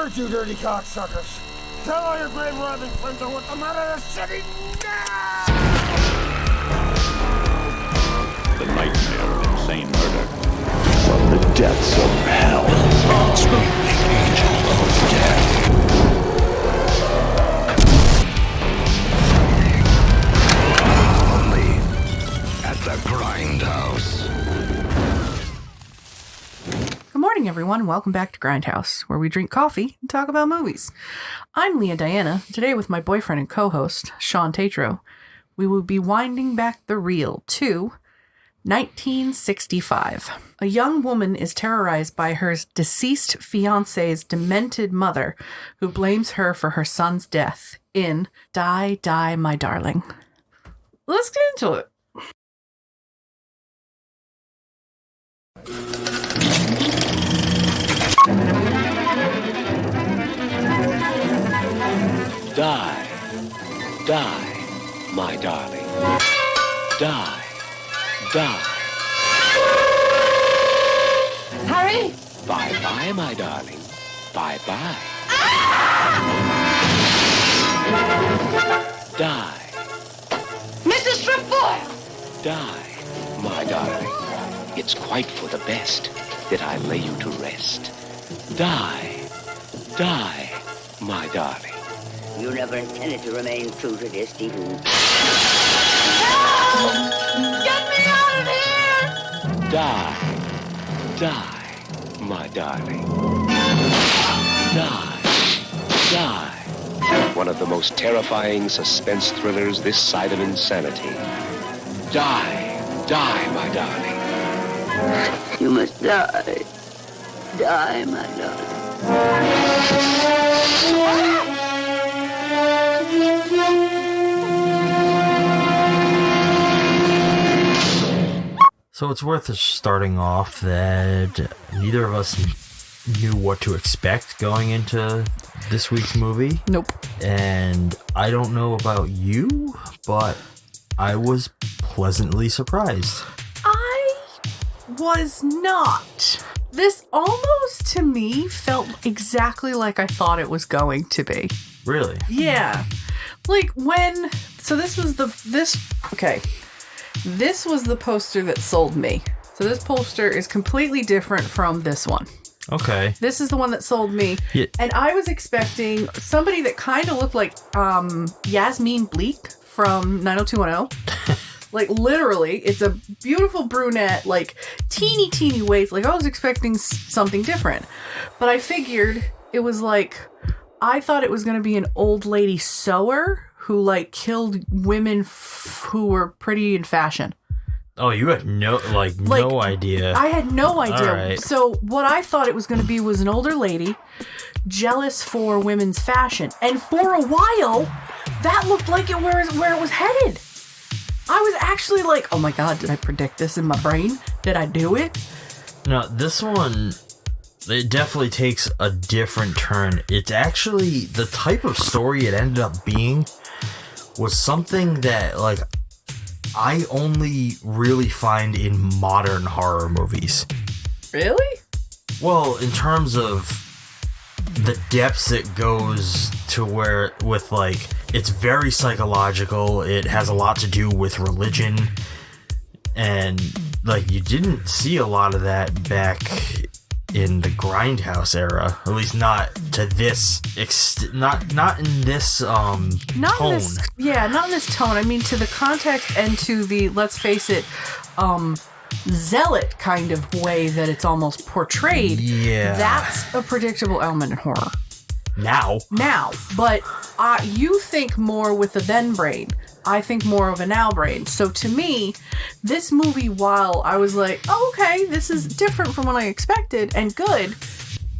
heard, you dirty cocksuckers. Tell all your grave robbing friends I want them out of the city now! The nightmare of insane murder. From the depths of hell. The angel of death. Only at the Grindhouse. Good morning, everyone. Welcome back to Grindhouse, where we drink coffee and talk about movies. I'm Leah Diana. Today, with my boyfriend and co-host, Shawn Tetrault, we will be winding back the reel to 1965. A young woman is terrorized by her deceased fiancé's demented mother, who blames her for her son's death in Die, Die, My Darling. Let's get into it. Die, die, my darling. Die, die. Hurry! Bye-bye, my darling. Bye-bye. Die, Mr. Stripfoil! die, my darling. It's quite for the best that I lay you to rest. Die, die, my darling. You never intended to remain true to this, did you? Help! Get me out of here! Die, die, my darling. Die, die. One of the most terrifying suspense thrillers this side of insanity. Die, die, my darling. You must die. Die, my darling. So it's worth starting off that neither of us knew what to expect going into this week's movie. Nope. And I don't know about you, but I was pleasantly surprised. I was not. This almost, to me, felt exactly like I thought it was going to be. Really? Yeah. Like when... So this was the poster that sold me. So this poster is completely different from this one. Okay. This is the one that sold me. Yeah. And I was expecting somebody that kind of looked like Yasmin Bleak from 90210. Like, literally, it's a beautiful brunette, like, teeny waist. Like, I was expecting something different. But I figured it was like, I thought it was going to be an old lady sewer who, like, killed women who were pretty in fashion. Oh, you had no idea. I had no idea. All right. So what I thought it was going to be was an older lady jealous for women's fashion. And for a while, that looked like it where it was headed. I was actually like, oh my God, did I predict this in my brain? Did I do it? No, this one, it definitely takes a different turn. It's actually, the type of story it ended up being was something that, like, I only really find in modern horror movies. Really? Well, in terms of the depths it goes to, where with, like, it's very psychological. It has a lot to do with religion, and like, you didn't see a lot of that back in the Grindhouse era, at least not to this not in this tone. Not in this tone. I mean, to the context and to the, let's face it, zealot kind of way that it's almost portrayed. Yeah, that's a predictable element in horror. Now, but you think more with the then brain. I think more of a now brain. So to me, this movie, while I was like, oh, okay, this is different from what I expected and good,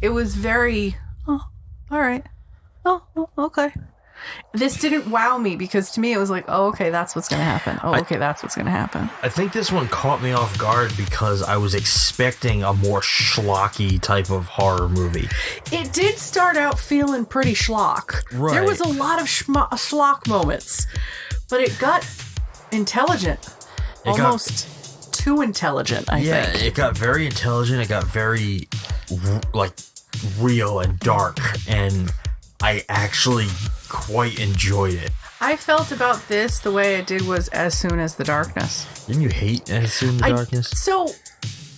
it was very, oh, all right. Oh, okay. This didn't wow me, because to me it was like, oh, okay, that's what's going to happen. Oh, okay, that's what's going to happen. I think this one caught me off guard because I was expecting a more schlocky type of horror movie. It did start out feeling pretty schlock. Right. There was a lot of schlock moments, but it got intelligent. Almost too intelligent, I think. Yeah, it got very intelligent. It got very, like, real and dark, and I actually quite enjoyed it. I felt about this the way I did was As Soon as the Darkness. Didn't you hate As Soon as the Darkness? So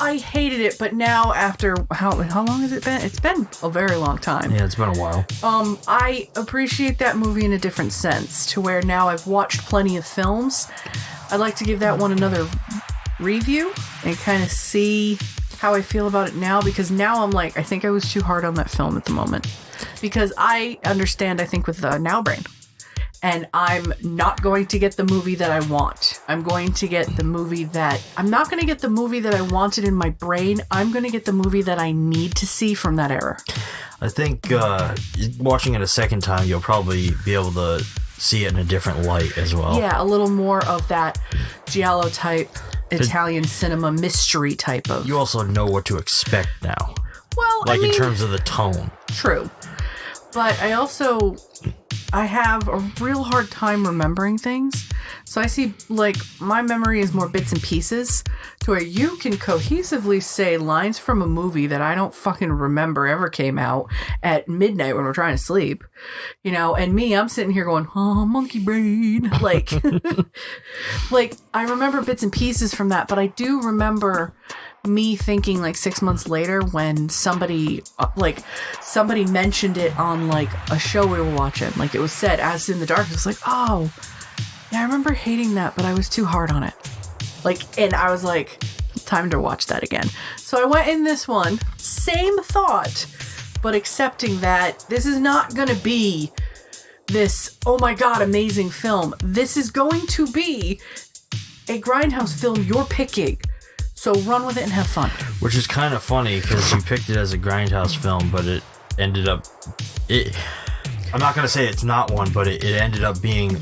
I hated it, but now after how long has it been? It's been a very long time. Yeah, it's been a while. I appreciate that movie in a different sense, to where now I've watched plenty of films. I'd like to give that one another review and kind of see how I feel about it now, because now I'm like, I think I was too hard on that film at the moment, because I understand, I think, with the Now Brain. And I'm not going to get the movie that I want. I'm going to get the movie that... I'm not going to get the movie that I wanted in my brain. I'm going to get the movie that I need to see from that era. I think watching it a second time, you'll probably be able to see it in a different light as well. Yeah, a little more of that giallo type, Italian cinema mystery type of... You also know what to expect now. Well, like, I mean, in terms of the tone. True. But I have a real hard time remembering things. So I see, like, my memory is more bits and pieces, to where you can cohesively say lines from a movie that I don't fucking remember ever came out at midnight when we're trying to sleep. You know, and me, I'm sitting here going, oh, monkey brain. Like, like, I remember bits and pieces from that, but I do remember me thinking, like, 6 months later when somebody mentioned it on, like, a show we were watching. Like, it was said, As in the Dark. It's like, oh, yeah, I remember hating that, but I was too hard on it. Like, and I was like, time to watch that again. So I went in this one, same thought, but accepting that this is not going to be this, oh my god, amazing film. This is going to be a Grindhouse film you're picking. So run with it and have fun. Which is kind of funny, because you picked it as a Grindhouse film, but it ended up... I'm not going to say it's not one, but it ended up being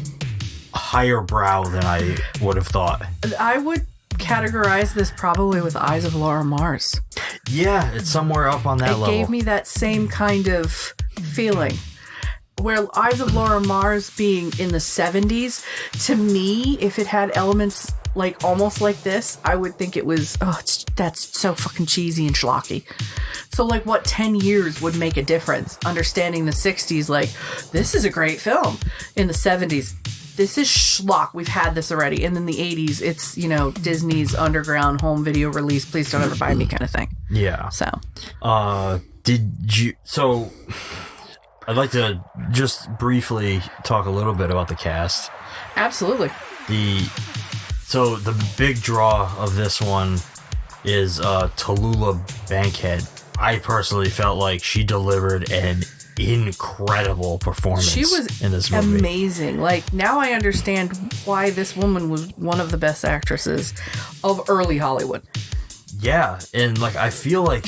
higher brow than I would have thought. I would categorize this probably with Eyes of Laura Mars. Yeah, it's somewhere up on that level. It gave me that same kind of feeling. Where Eyes of Laura Mars being in the 70s, to me, if it had elements... like almost like this, I would think it was, that's so fucking cheesy and schlocky. So like what 10 years would make a difference? Understanding the 60s, like, this is a great film. In the 70s, this is schlock. We've had this already. And then the 80s, it's, you know, Disney's underground home video release, please don't ever buy me kind of thing. Yeah. So. So, I'd like to just briefly talk a little bit about the cast. Absolutely. So the big draw of this one is Tallulah Bankhead. I personally felt like she delivered an incredible performance. She was in this movie. Amazing. Like, now I understand why this woman was one of the best actresses of early Hollywood. Yeah, and like I feel like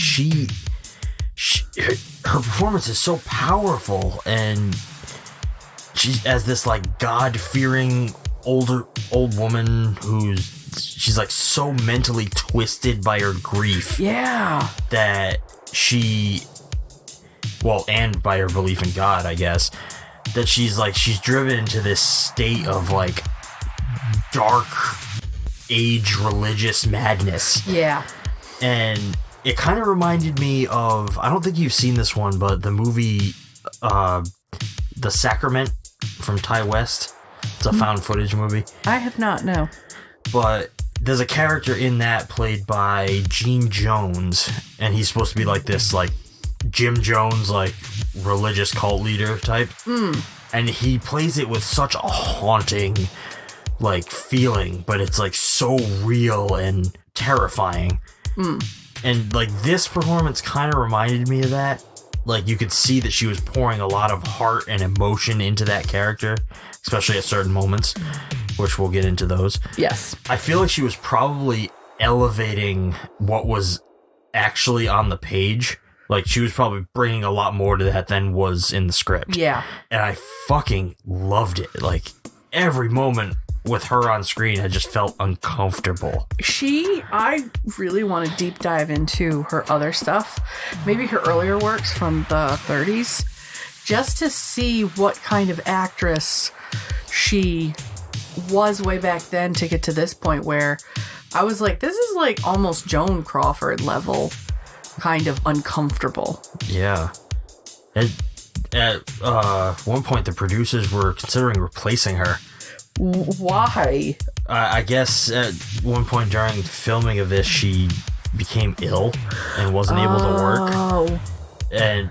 her performance is so powerful, and she's as this like God-fearing old woman she's like so mentally twisted by her grief. Yeah. That and by her belief in God, I guess, that she's driven into this state of like dark age religious madness. Yeah. And it kind of reminded me of, I don't think you've seen this one, but the movie The Sacrament from Ty West. It's a found footage movie. I have not, no. But there's a character in that played by Gene Jones, and he's supposed to be like this, like, Jim Jones, like, religious cult leader type. And he plays it with such a haunting, like, feeling, but it's, like, so real and terrifying. And, like, this performance kind of reminded me of that. Like, you could see that she was pouring a lot of heart and emotion into that character, especially at certain moments, which we'll get into those. Yes. I feel like she was probably elevating what was actually on the page. Like, she was probably bringing a lot more to that than was in the script. Yeah. And I fucking loved it. Like, every moment with her on screen, I just felt uncomfortable. I really want to deep dive into her other stuff. Maybe her earlier works from the 30s. Just to see what kind of actress she was way back then to get to this point where I was like, this is like almost Joan Crawford level kind of uncomfortable. Yeah. At one point, the producers were considering replacing her. Why? I guess at one point during filming of this, she became ill and wasn't able to work.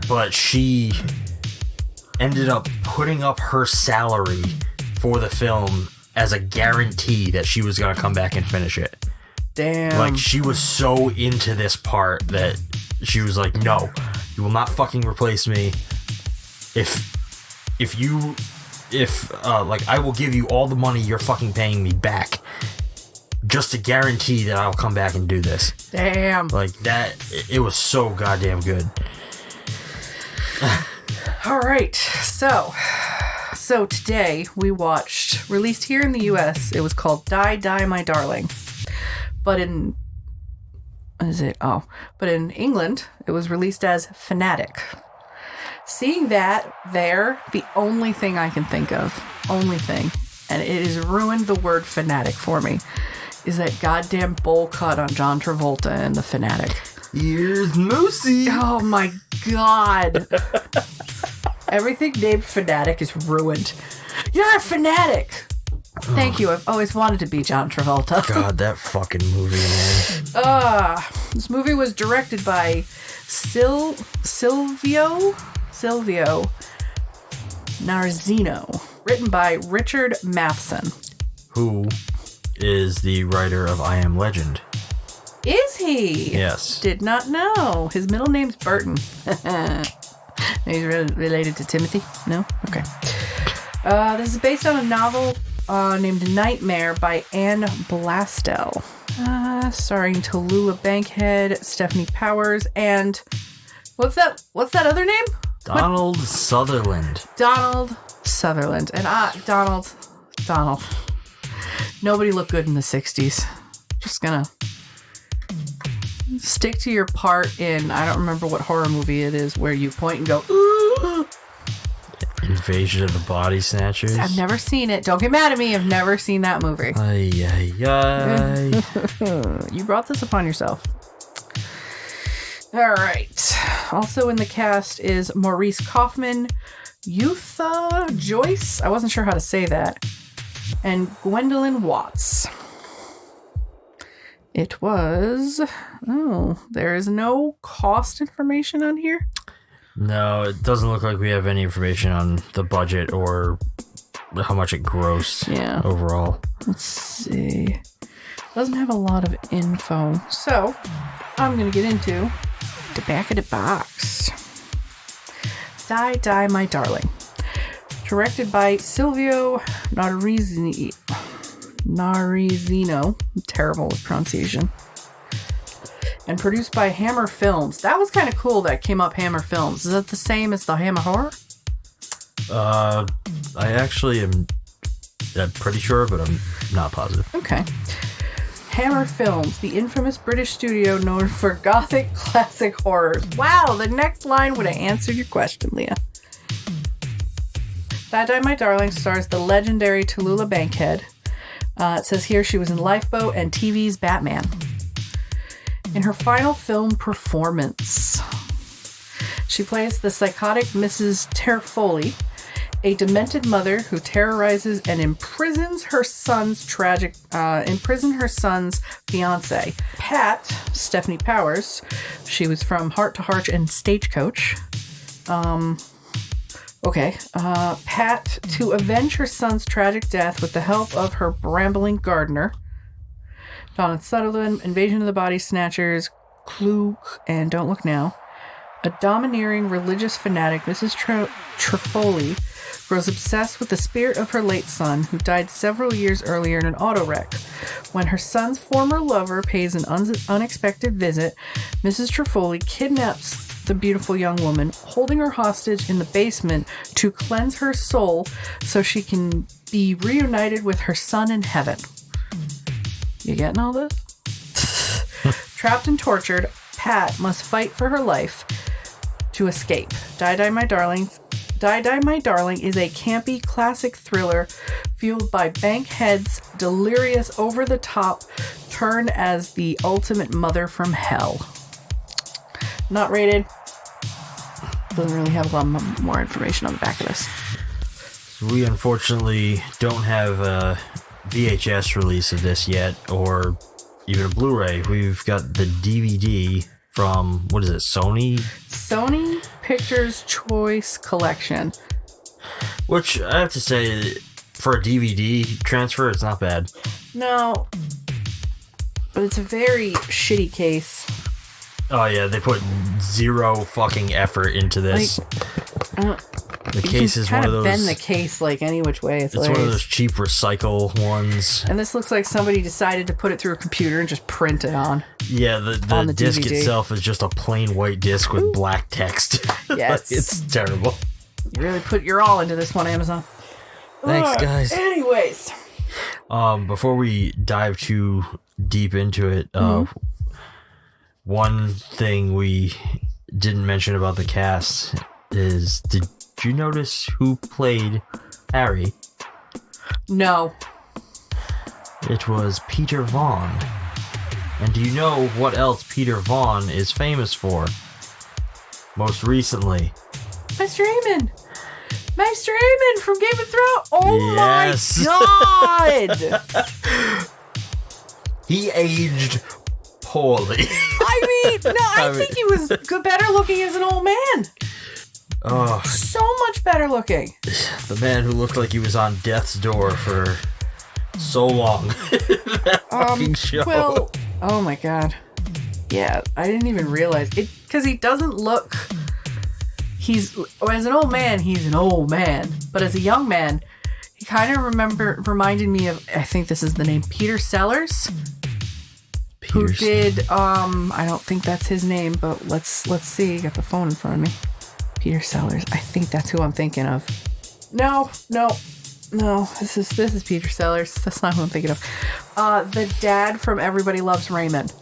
But she ended up putting up her salary for the film as a guarantee that she was going to come back and finish it. Damn. Like, she was so into this part that she was like, no, you will not fucking replace me. I will give you all the money you're fucking paying me back just to guarantee that I'll come back and do this. Damn. Like, that, it was so goddamn good. All right. So today we watched, released here in the US, it was called Die, Die, My Darling. But in England, it was released as Fanatic. Seeing that there, the only thing I can think of, and it has ruined the word fanatic for me, is that goddamn bowl cut on John Travolta and the Fanatic. Here's Moosey. Oh my god. Everything named Fanatic is ruined. You're a fanatic! Thank you. I've always wanted to be John Travolta. God, that fucking movie, man. This movie was directed by Silvio Narzino. Written by Richard Matheson. Who is the writer of I Am Legend. Is he? Yes. Did not know. His middle name's Burton. He's related to Timothy? No? Okay. This is based on a novel named Nightmare by Anne Blastel. Starring Tallulah Bankhead, Stephanie Powers, and what's that other name? Donald Sutherland. Donald Sutherland. And Donald. Nobody looked good in the 60s. Just gonna stick to your part in, I don't remember what horror movie it is, where you point and go, ooh. Invasion of the Body Snatchers. I've never seen it. Don't get mad at me. I've never seen that movie. Ay. You brought this upon yourself. All right. Also in the cast is Maurice Kaufman, Eutha Joyce, I wasn't sure how to say that, and Gwendolyn Watts. It was... there is no cost information on here? No, it doesn't look like we have any information on the budget or how much it grossed overall. Let's see. Doesn't have a lot of info. So, I'm going to get into the back of the box. Die, Die, My Darling. Directed by Silvio Narizino. I'm terrible with pronunciation. And produced by Hammer Films. That was kind of cool that came up Hammer Films. Is that the same as the Hammer Horror? I actually am pretty sure, but I'm not positive. Okay. Hammer Films, the infamous British studio known for gothic classic horrors. Wow, the next line would have answered your question, Leah. Die, Die, My Darling stars the legendary Tallulah Bankhead. It says here she was in Lifeboat and TV's Batman. In her final film performance, she plays the psychotic Mrs. Tetrault, a demented mother who terrorizes and imprisons her son's fiance, Pat, Stephanie Powers. She was from Heart to Heart and Stagecoach. Pat, to avenge her son's tragic death with the help of her brambling gardener, Donald Sutherland, Invasion of the Body Snatchers, Clue, and Don't Look Now. A domineering religious fanatic, Mrs. Tetrault, grows obsessed with the spirit of her late son, who died several years earlier in an auto wreck. When her son's former lover pays an unexpected visit, Mrs. Tetrault kidnaps the beautiful young woman, holding her hostage in the basement to cleanse her soul so she can be reunited with her son in heaven. You getting all this? Trapped and tortured, Pat must fight for her life to escape. Die, Die, My Darling. Die, Die, My Darling is a campy classic thriller fueled by Bankhead's delirious over-the-top turn as the ultimate mother from hell. Not rated. Doesn't really have a lot more information on the back of this. We unfortunately don't have a VHS release of this yet, or even a Blu-ray. We've got the DVD from, what is it, Sony? Sony Pictures Choice Collection. Which, I have to say, for a DVD transfer, it's not bad. No. But it's a very shitty case. Oh yeah, they put zero fucking effort into this. The case is one of those. Bend the case like any which way. It's one of those cheap recycle ones. And this looks like somebody decided to put it through a computer and just print it on. Yeah, the disc DVD. itself is just a plain white disc with black text. Yes. It's terrible. You really put your all into this one, Amazon. Thanks, guys. Anyways. Before we dive too deep into it, one thing we didn't mention about the cast is, did you notice who played Harry? No. It was Peter Vaughn. And do you know what else Peter Vaughn is famous for? Most recently. Maester Aemon! Maester Aemon from Game of Thrones! Oh Yes. my god! He aged poorly. I mean, no, I think he was better looking as an old man. Oh, So much better looking. the man who looked like he was on death's door for so long. That fucking show. Well, oh my god. Yeah, I didn't even realize it because he doesn't look. As an old man, he's an old man, but as a young man, he kind of reminded me of. I think this is the name, Peter Sellers, who did. I don't think that's his name, but let's see. I got the phone in front of me. Peter Sellers. I think that's who I'm thinking of. No. This is Peter Sellers. That's not who I'm thinking of. The dad from Everybody Loves Raymond.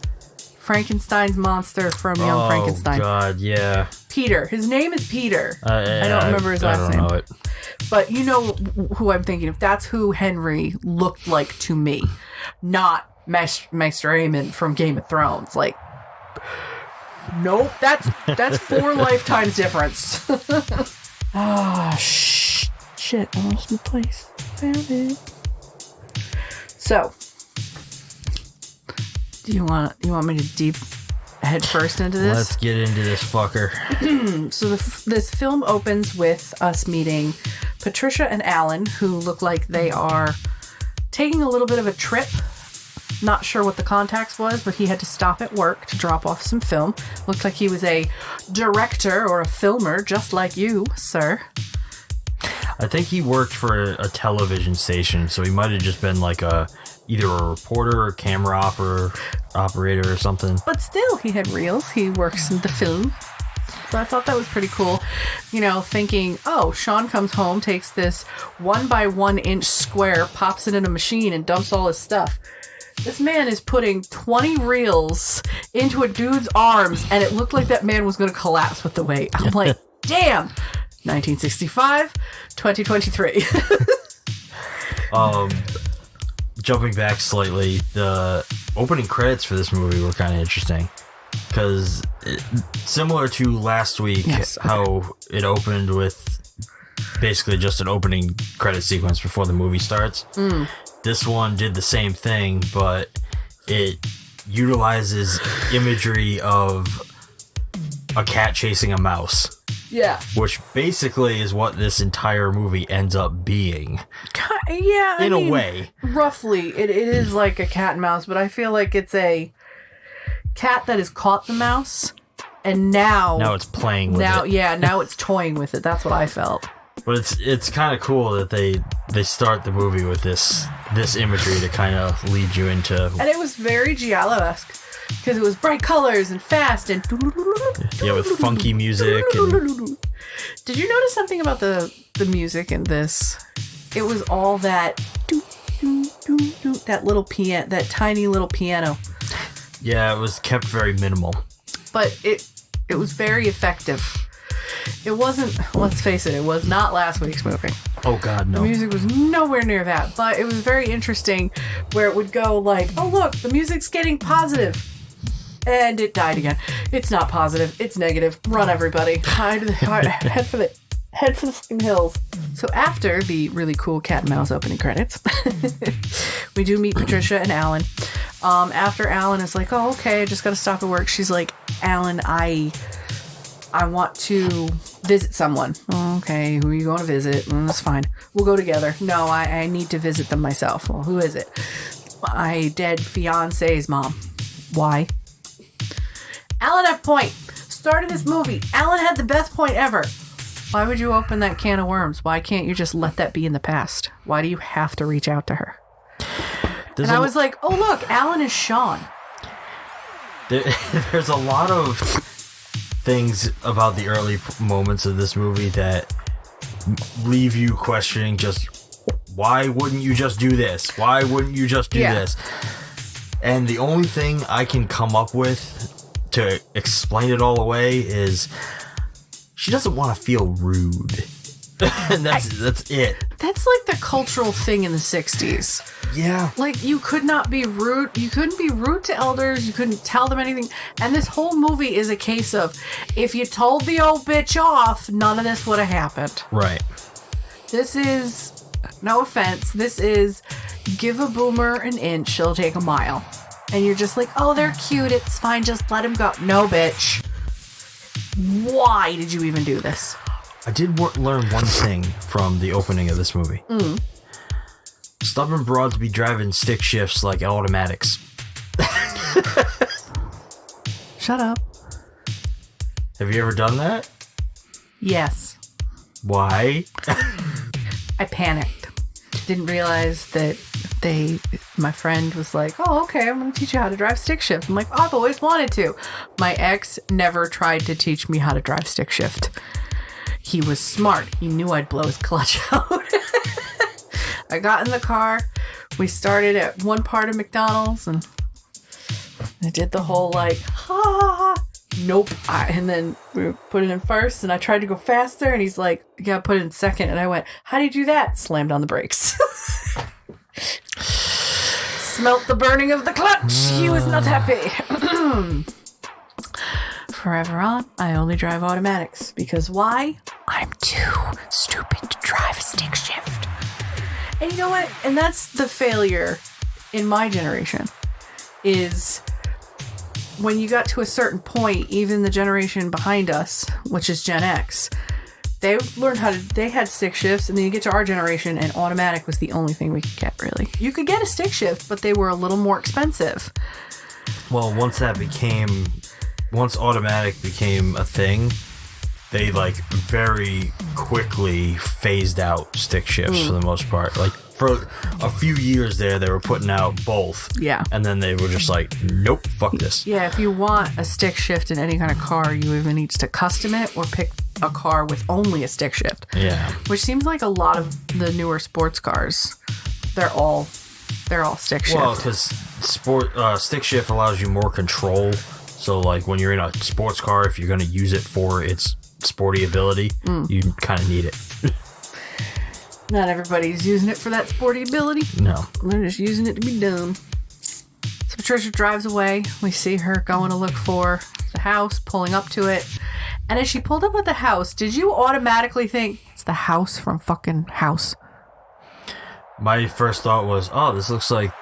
Frankenstein's monster from Young Frankenstein. Oh god, yeah. Peter. His name is Peter. I don't remember his last name. I don't know it. But you know who I'm thinking of. That's who Henry looked like to me. Not Maester Aemon from Game of Thrones. Like, nope. That's 4 lifetimes difference. Shit. I lost my place. Found it. So, do you want me to deep head first into this? Let's get into this fucker. So this film opens with us meeting Patricia and Alan, who look like they are taking a little bit of a trip. Not sure what the context was, but he had to stop at work to drop off some film. Looked like he was a director or a filmer, just like you, sir. I think he worked for a television station, so he might have just been like either a reporter or camera operator or something. But still, he had reels. He works in the film. So I thought that was pretty cool. You know, thinking, oh, Shawn comes home, takes this 1x1 inch square, pops it in a machine, and dumps all his stuff. This man is putting 20 reels into a dude's arms, and it looked like that man was going to collapse with the weight. I'm like, damn! 1965, 2023. Jumping back slightly, the opening credits for this movie were kind of interesting. Because similar to last week, yes, how it opened with basically just an opening credit sequence before the movie starts. This one did the same thing, but it utilizes imagery of a cat chasing a mouse. Yeah. Which basically is what this entire movie ends up being. Yeah, in a way. Roughly, it is like a cat and mouse, but I feel like it's a cat that has caught the mouse, and now it's playing with it. Yeah, now it's toying with it. That's what I felt. But it's kind of cool that they start the movie with this imagery to kind of lead you into. And it was very Giallo-esque because it was bright colors and fast and with funky music. And... Did you notice something about the music in this? It was all that that little piano, that tiny little piano. Yeah, it was kept very minimal. But it was very effective. It wasn't, let's face it was not last week's movie. Oh god, no. The music was nowhere near that, but it was very interesting where it would go like, oh look, the music's getting positive. And it died again. It's not positive. It's negative. Run, everybody. Head for the fucking hills. So after the really cool cat and mouse opening credits, we do meet Patricia and Alan. After Alan is like, oh, okay, I just got to stop at work. She's like, Alan, I want to visit someone. Oh, okay, who are you going to visit? That's fine. We'll go together. No, I need to visit them myself. Well, who is it? My dead fiance's mom. Why? Alan had point. Start of this movie. Alan had the best point ever. Why would you open that can of worms? Why can't you just let that be in the past? Why do you have to reach out to her? I was like, oh, look, Alan is Shawn. There's a lot of things about the early moments of this movie that leave you questioning just, why wouldn't you just do this? Why wouldn't you just do this? And the only thing I can come up with to explain it all away is she doesn't want to feel rude. And that's it. That's like the cultural thing in the 60s. Yeah. Like, you could not be rude. You couldn't be rude to elders. You couldn't tell them anything. And this whole movie is a case of, if you told the old bitch off, none of this would have happened. Right. This is, no offense, this is give a boomer an inch, she'll take a mile. And you're just like, oh, they're cute, it's fine, just let him go. No, bitch. Why did you even do this? I did learn one thing from the opening of this movie. Stubborn broads be driving stick shifts like automatics. Shut up. Have you ever done that? Yes. Why? I panicked. Didn't realize that my friend was like, oh, okay, I'm going to teach you how to drive stick shift. I'm like, oh, I've always wanted to. My ex never tried to teach me how to drive stick shift. He was smart. He knew I'd blow his clutch out. I got in the car. We started at one part of McDonald's and I did the whole like, ha ha ha. Nope. And then we put it in first and I tried to go faster and he's like, you gotta put it in second. And I went, how do you do that? Slammed on the brakes. Smelt the burning of the clutch. He was not happy. Forever on, I only drive automatics. Because why? I'm too stupid to drive a stick shift. And you know what? And that's the failure in my generation. Is when you got to a certain point, even the generation behind us, which is Gen X, they learned they had stick shifts, and then you get to our generation, and automatic was the only thing we could get, really. You could get a stick shift, but they were a little more expensive. Well, once automatic became a thing, they like very quickly phased out stick shifts for the most part. Like for a few years there, they were putting out both. Yeah. And then they were just like, nope, fuck this. Yeah, if you want a stick shift in any kind of car, you either need to custom it or pick a car with only a stick shift. Yeah. Which seems like a lot of the newer sports cars, they're all stick shift. Well, because stick shift allows you more control. So like when you're in a sports car, if you're going to use it for its sporty ability, you kind of need it. Not everybody's using it for that sporty ability. No. They're just using it to be dumb. So Patricia drives away. We see her going to look for the house, pulling up to it. And as she pulled up at the house, did you automatically think it's the house from fucking House? My first thought was, oh, this looks like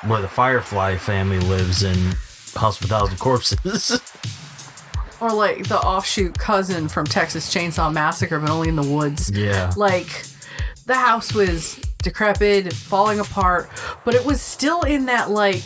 where the Firefly family lives in House of a Thousand Corpses. Or like the offshoot cousin from Texas Chainsaw Massacre, but only in the woods. Yeah. Like, the house was decrepit, falling apart, but it was still in that, like,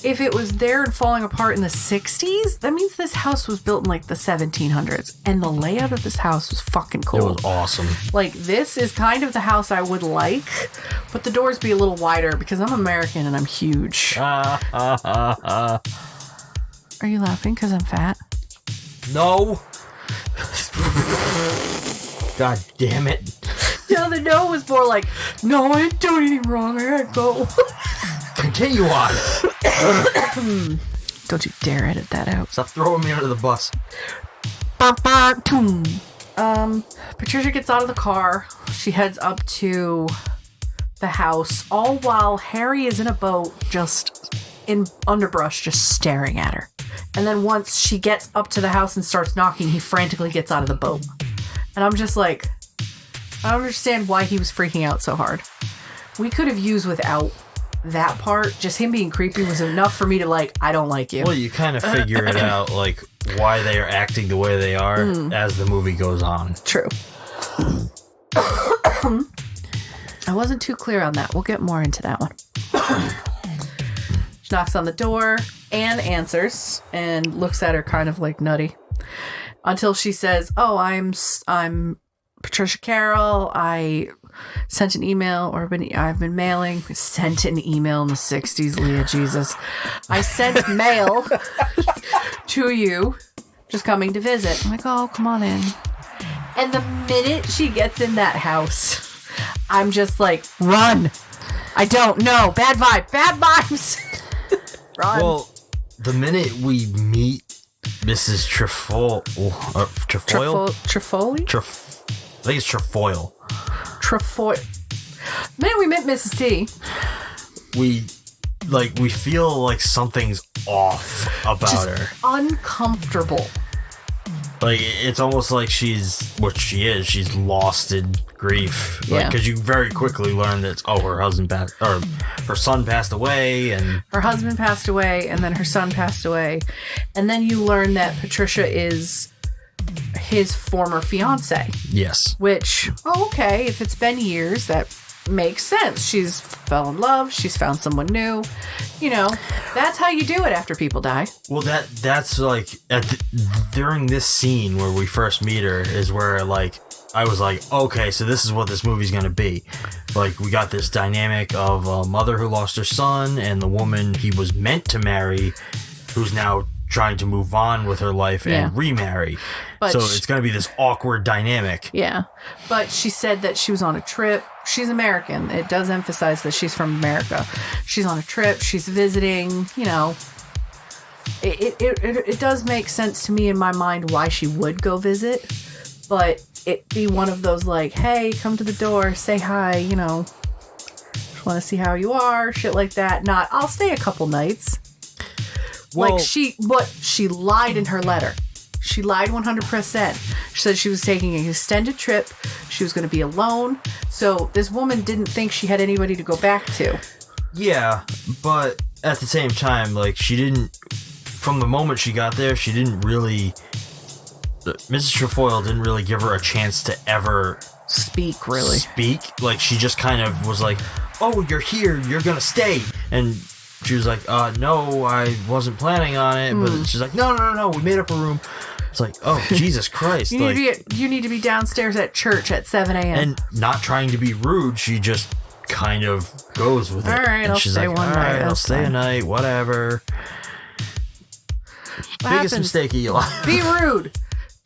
if it was there and falling apart in the 60s, that means this house was built in, like, the 1700s. And the layout of this house was fucking cool. It was awesome. Like, this is kind of the house I would like, but the doors be a little wider because I'm American and I'm huge. Are you laughing because I'm fat? No. God damn it. No, the no was more like, no, I didn't do anything wrong. I gotta go. Continue on. Don't you dare edit that out. Stop throwing me under the bus. Patricia gets out of the car. She heads up to the house, all while Harry is in a boat, just in underbrush, just staring at her. And then once she gets up to the house and starts knocking, he frantically gets out of the boat. And I'm just like, I don't understand why he was freaking out so hard. We could have used without that part. Just him being creepy was enough for me to like, I don't like you. Well, you kind of figure it out, like, why they are acting the way they are as the movie goes on. True. I wasn't too clear on that. We'll get more into that one. She knocks on the door. Anne answers and looks at her kind of like nutty until she says, "Oh, I'm Patricia Carroll. I sent an email, or I've been mailing. Sent an email in the 60s, Leah, Jesus. I sent mail to you, just coming to visit." I'm like, "Oh, come on in." And the minute she gets in that house, I'm just like, run. I don't know. Bad vibes. Run. Well, the minute we meet Mrs. Trefoil. Trefoli? I think it's Trefoil. Trefoil. The minute we met Mrs. T, we feel like something's off about just her. uncomfortable. Like, it's almost like she's what she is. She's lost in grief. Yeah. Because you very quickly learn that, her son passed away, and her husband passed away, and then her son passed away. And then you learn that Patricia is his former fiance. Yes. Which, okay, if it's been years, that makes sense. She's fell in love. She's found someone new. You know, that's how you do it after people die. Well, that's like during this scene where we first meet her is where like I was like, okay, so this is what this movie's gonna be. Like, we got this dynamic of a mother who lost her son and the woman he was meant to marry, who's now trying to move on with her life and remarry. But so it's going to be this awkward dynamic. Yeah. But she said that she was on a trip. She's American. It does emphasize that she's from America. She's on a trip. She's visiting. You know, it does make sense to me in my mind why she would go visit. But it be one of those like, hey, come to the door, say hi, you know, just want to see how you are, shit like that. Not, I'll stay a couple nights. Well, she lied in her letter. She lied 100%. She said she was taking an extended trip. She was going to be alone. So this woman didn't think she had anybody to go back to. Yeah, but at the same time, like, she didn't, from the moment she got there, she didn't really, Mrs. Trefoil didn't really give her a chance to ever speak, really. Like, she just kind of was like, oh, you're here, you're going to stay. And she was like, no, I wasn't planning on it. But she's like, no, we made up a room. It's like, oh, Jesus Christ. You need to be downstairs at church at 7 a.m. And not trying to be rude, she just kind of goes with it. All right, and I'll stay one night. I'll stay a night, whatever. Biggest mistake of your life. Be rude.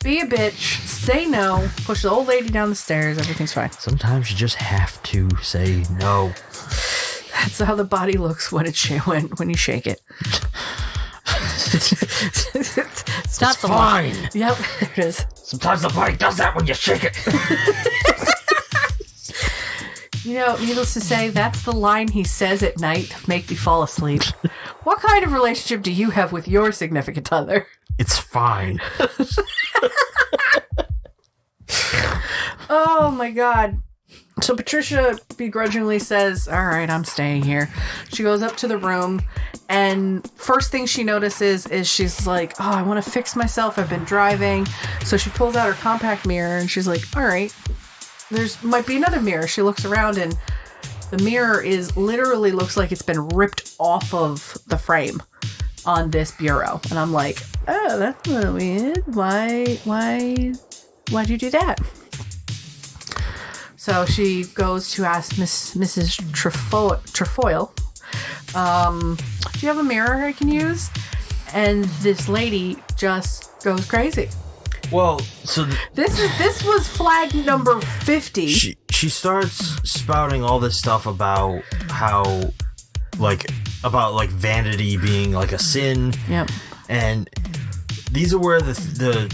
Be a bitch. Say no. Push the old lady down the stairs. Everything's fine. Sometimes you just have to say no. That's how the body looks when when you shake it. It's not fine. Yep, there it is. Sometimes the body does that when you shake it. You know, needless to say, that's the line he says at night to make me fall asleep. What kind of relationship do you have with your significant other? It's fine. Oh my God. So Patricia begrudgingly says, all right, I'm staying here. She goes up to the room, and first thing she notices is she's like, oh, I want to fix myself. I've been driving. So she pulls out her compact mirror, and she's like, all right, might be another mirror. She looks around, and the mirror literally looks like it's been ripped off of the frame on this bureau. And I'm like, oh, that's a little weird. Why'd you do that? So she goes to ask Mrs. Trefoil, do you have a mirror I can use? And this lady just goes crazy. Well, so this was flag number 50. She starts spouting all this stuff about how, about vanity being like a sin. Yep. And these are where the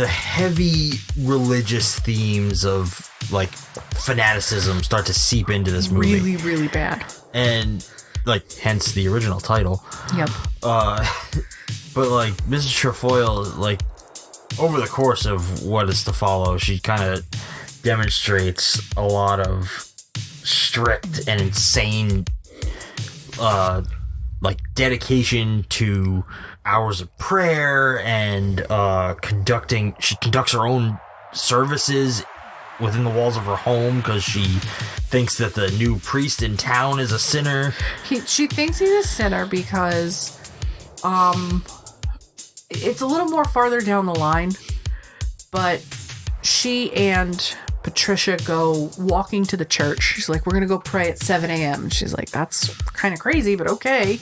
heavy religious themes of like fanaticism start to seep into this movie. Really, really bad. And hence the original title. Yep. But, like, Mrs. Trefoil, like, over the course of what is to follow, she kind of demonstrates a lot of strict and insane, like, dedication to hours of prayer and she conducts her own services within the walls of her home because she thinks that the new priest in town is a sinner. She thinks he's a sinner because it's a little more farther down the line, but she and Patricia go walking to the church. She's like, we're going to go pray at 7 a.m. And she's like, that's kind of crazy, but okay.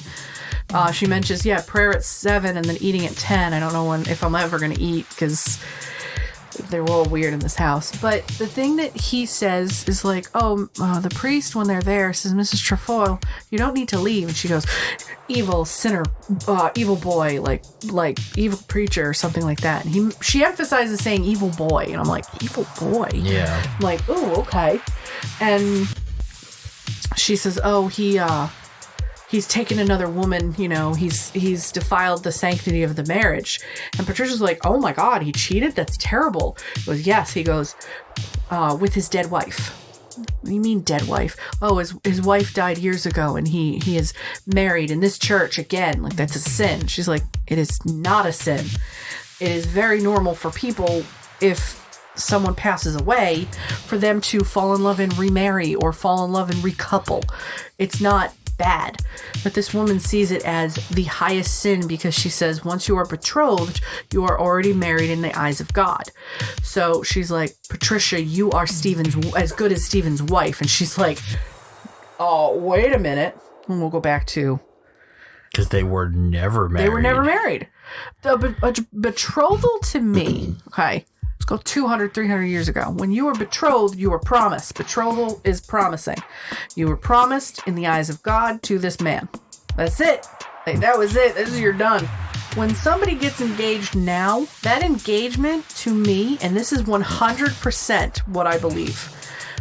She mentions, prayer at 7 and then eating at 10. I don't know if I'm ever going to eat because they're a little weird in this house. But the thing that he says is like, the priest, when they're there, says, Mrs. Trefoil, you don't need to leave. And she goes, evil sinner, evil boy, like evil preacher or something like that. And she emphasizes saying evil boy. And I'm like, evil boy? Yeah. I'm like, oh, okay. And she says, he's taken another woman, he's defiled the sanctity of the marriage. And Patricia's like, oh my God, he cheated? That's terrible. He goes, yes. He goes, with his dead wife. What do you mean dead wife? Oh, his wife died years ago and he is married in this church again. Like, that's a sin. She's like, it is not a sin. It is very normal for people, if someone passes away, for them to fall in love and remarry or fall in love and recouple. It's not bad. But this woman sees it as the highest sin because she says once you are betrothed, you are already married in the eyes of God. So she's like, Patricia, you are as good as Stephen's wife. And she's like, oh, wait a minute. And we'll go back to... Because they were never married. They were never married. The betrothal to me, okay, let's go 200, 300 years ago. When you were betrothed, you were promised. Betrothal is promising. You were promised in the eyes of God to this man. That's it. Like, that was it. This is you're done. When somebody gets engaged now, that engagement to me, and this is 100% what I believe,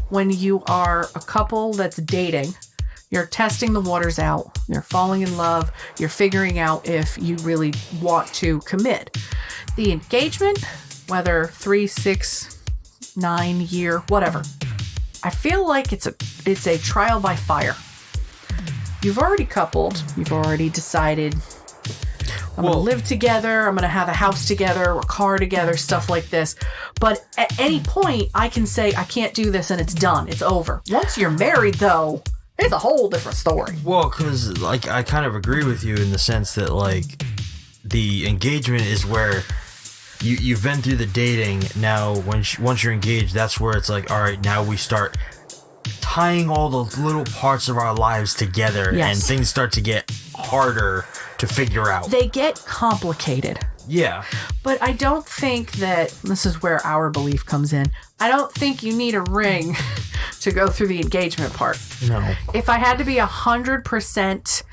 when you are a couple that's dating, you're testing the waters out, you're falling in love, you're figuring out if you really want to commit. The engagement, whether 3, 6, 9 year, whatever, I feel like it's a trial by fire. You've already coupled, you've already decided, I'm going to live together, I'm going to have a house together, a car together, stuff like this. But at any point, I can say, I can't do this and it's done, it's over. Once you're married, though, it's a whole different story. Well, because, like, I kind of agree with you in the sense that, like, the engagement is where you've been through the dating. Now, once you're engaged, that's where it's like, all right, now we start tying all those little parts of our lives together, yes, and things start to get harder to figure out. They get complicated. Yeah. But I don't think that, this is where our belief comes in, I don't think you need a ring to go through the engagement part. No. If I had to be 100%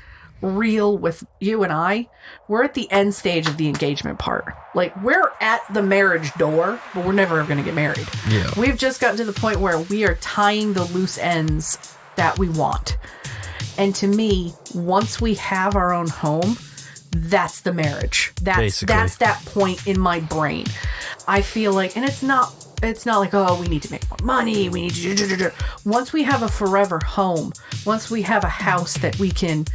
real with you and I, we're at the end stage of the engagement part. Like, we're at the marriage door, but we're never going to get married. Yeah. We've just gotten to the point where we are tying the loose ends that we want. And to me, once we have our own home, that's the marriage. That's that point in my brain. I feel like, and it's not like, oh, we need to make more money, we need to once we have a forever home, once we have a house that we can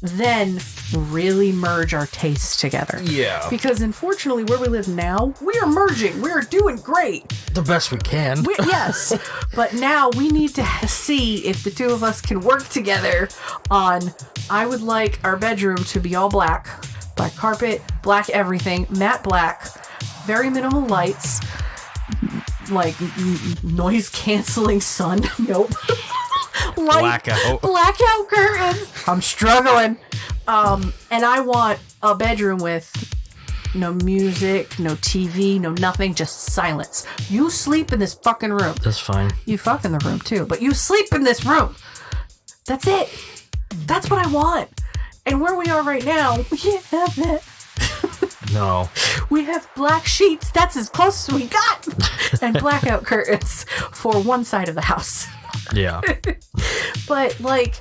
then really merge our tastes together. Yeah. Because unfortunately, where we live now, we are merging. We are doing great. The best we can. Yes. But now we need to see if the two of us can work together on, I would like our bedroom to be all black carpet, black everything, matte black, very minimal lights, like noise canceling sun. Nope. Blackout curtains. I'm struggling. And I want a bedroom with no music, no TV, no nothing, just silence. You sleep in this fucking room. That's fine. You fuck in the room too, but you sleep in this room. That's it. That's what I want. And where we are right now, we can't have that. No. We have black sheets. That's as close as we got. And blackout curtains for one side of the house. Yeah. But, like,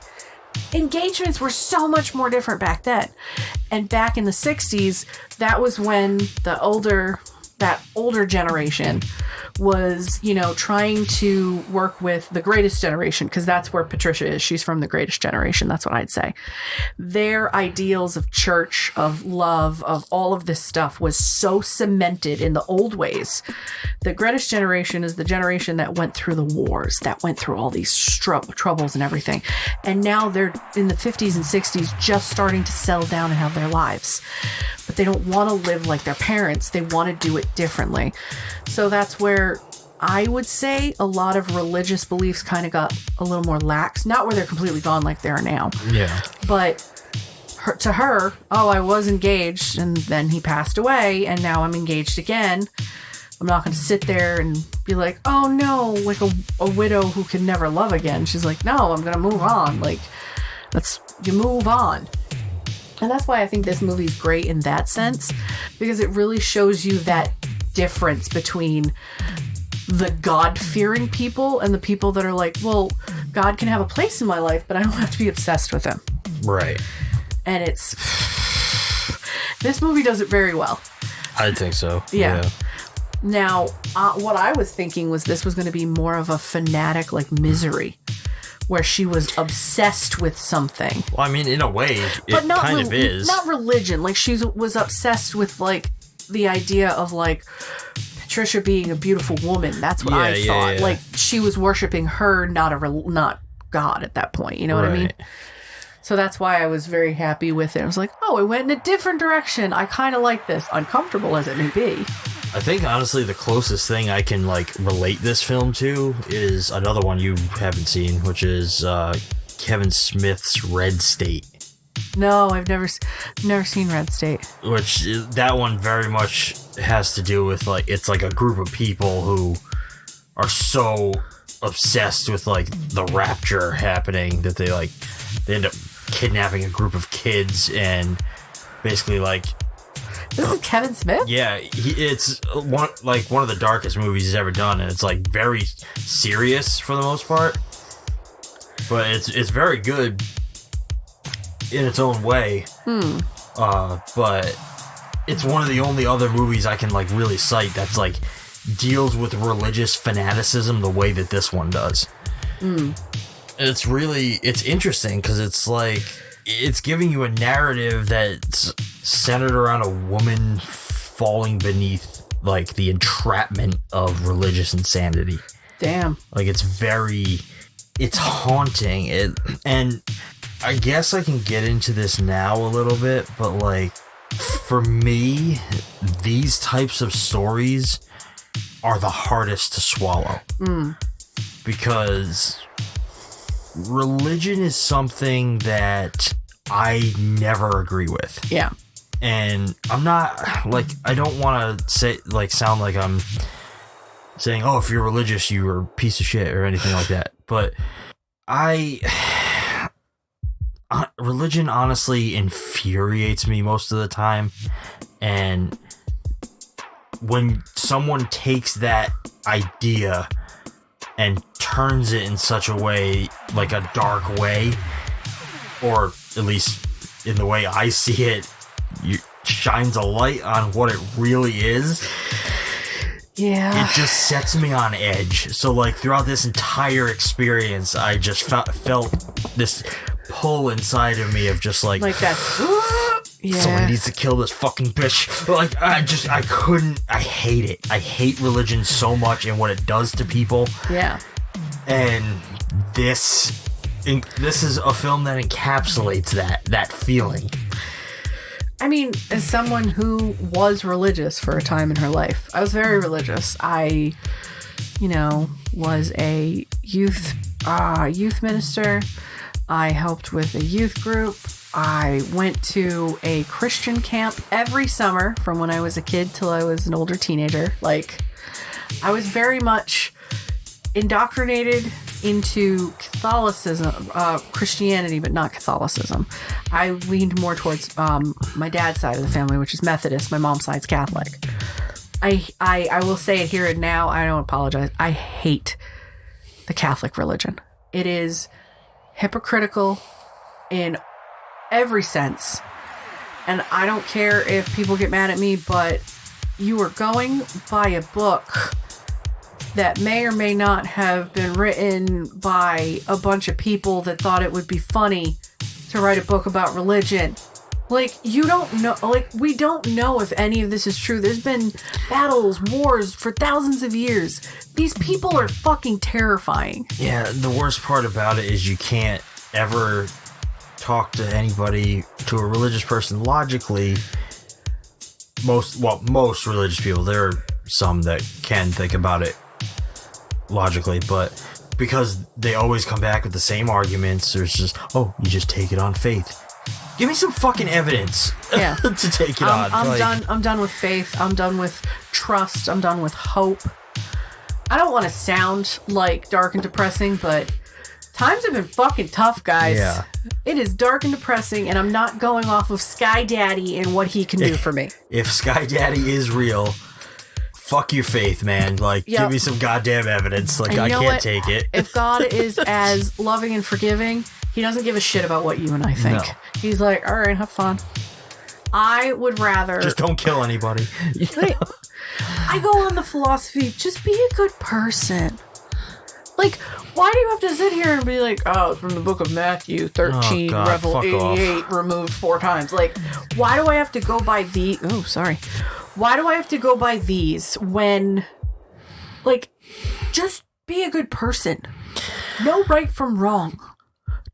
engagements were so much more different back then. And back in the 60s, that was when that older generation was, you know, trying to work with the greatest generation, because that's where Patricia is. She's from the greatest generation. That's what I'd say. Their ideals of church, of love, of all of this stuff was so cemented in the old ways. The greatest generation is the generation that went through the wars, that went through all these troubles and everything. And now they're in the 50s and 60s just starting to settle down and have their lives. But they don't want to live like their parents. They want to do it differently. So that's where I would say a lot of religious beliefs kind of got a little more lax. Not where they're completely gone like they are now. Yeah. But to her, oh, I was engaged and then he passed away and now I'm engaged again. I'm not going to sit there and be like, oh no, like a widow who can never love again. She's like, no, I'm going to move on. Like, you move on. And that's why I think this movie is great in that sense, because it really shows you that difference between the God-fearing people and the people that are like, well, God can have a place in my life, but I don't have to be obsessed with him. Right. And this movie does it very well. I think so. Yeah. Now, what I was thinking was this was going to be more of a fanatic, like Misery, where she was obsessed with something. Well, I mean, in a way, it kind of is. Not religion. Like, she was obsessed with, like, the idea of, like, Patricia being a beautiful woman. That's what I thought. Yeah. Like, she was worshiping her, not God at that point. You know what I mean? So that's why I was very happy with it. I was like, oh, it went in a different direction. I kind of like this, uncomfortable as it may be. I think, honestly, the closest thing I can, like, relate this film to is another one you haven't seen, which is Kevin Smith's Red State. No, I've never seen Red State. Which, that one very much has to do with, like, it's like a group of people who are so obsessed with, like, the rapture happening that they end up kidnapping a group of kids and basically, like... This is Kevin Smith? Yeah, it's one of the darkest movies he's ever done, and it's like very serious for the most part. But it's very good in its own way. But it's one of the only other movies I can like really cite that's like deals with religious fanaticism the way that this one does. It's interesting because it's like it's giving you a narrative that's centered around a woman falling beneath like the entrapment of religious insanity. Damn. Like it's haunting. And I guess I can get into this now a little bit, but like for me, these types of stories are the hardest to swallow. Because religion is something that I never agree with. Yeah. And I'm not like, I don't want to say like sound like I'm saying, oh, if you're religious, you're a piece of shit or anything like that. But religion honestly infuriates me most of the time. And when someone takes that idea and turns it in such a way, like a dark way, or at least in the way I see it, shines a light on what it really is. Yeah. It just sets me on edge. So, like, throughout this entire experience, I just felt this pull inside of me of just like that. Yeah. Someone needs to kill this fucking bitch. Like, I couldn't. I hate it. I hate religion so much and what it does to people. Yeah. And this is a film that encapsulates that feeling. I mean, as someone who was religious for a time in her life, I was very religious. I, was a youth minister. I helped with a youth group. I went to a Christian camp every summer from when I was a kid till I was an older teenager. Like, I was very much indoctrinated into Catholicism, Christianity, but not Catholicism. I leaned more towards my dad's side of the family, which is Methodist. My mom's side's Catholic. I will say it here and now. I don't apologize. I hate the Catholic religion. It is hypocritical. in every sense. And I don't care if people get mad at me, but you are going by a book that may or may not have been written by a bunch of people that thought it would be funny to write a book about religion. Like, you don't know, like, we don't know if any of this is true. There's been battles, wars for thousands of years. These people are fucking terrifying. Yeah, the worst part about it is you can't ever talk to anybody, to a religious person, logically. Most religious people, there are some that can think about it logically, but because they always come back with the same arguments, there's just, oh, you just take it on faith. Give me some fucking evidence to take it on. I'm done with faith. I'm done with trust. I'm done with hope. I don't want to sound like dark and depressing, but times have been fucking tough, guys. Yeah. It is dark and depressing, and I'm not going off of Sky Daddy and what he can do for me. If Sky Daddy is real, fuck your faith, man. Like, give me some goddamn evidence. Like, I can't take it. If God is as loving and forgiving, he doesn't give a shit about what you and I think. No. He's like, all right, have fun. I would rather... Just don't kill anybody. I go on the philosophy, just be a good person. Like, why do you have to sit here and be like, oh, from the book of Matthew 13, Revel 88, removed 4 times? Like, why do I have to go by the... Oh, sorry. Why do I have to go by these when... Like, just be a good person. Know right from wrong.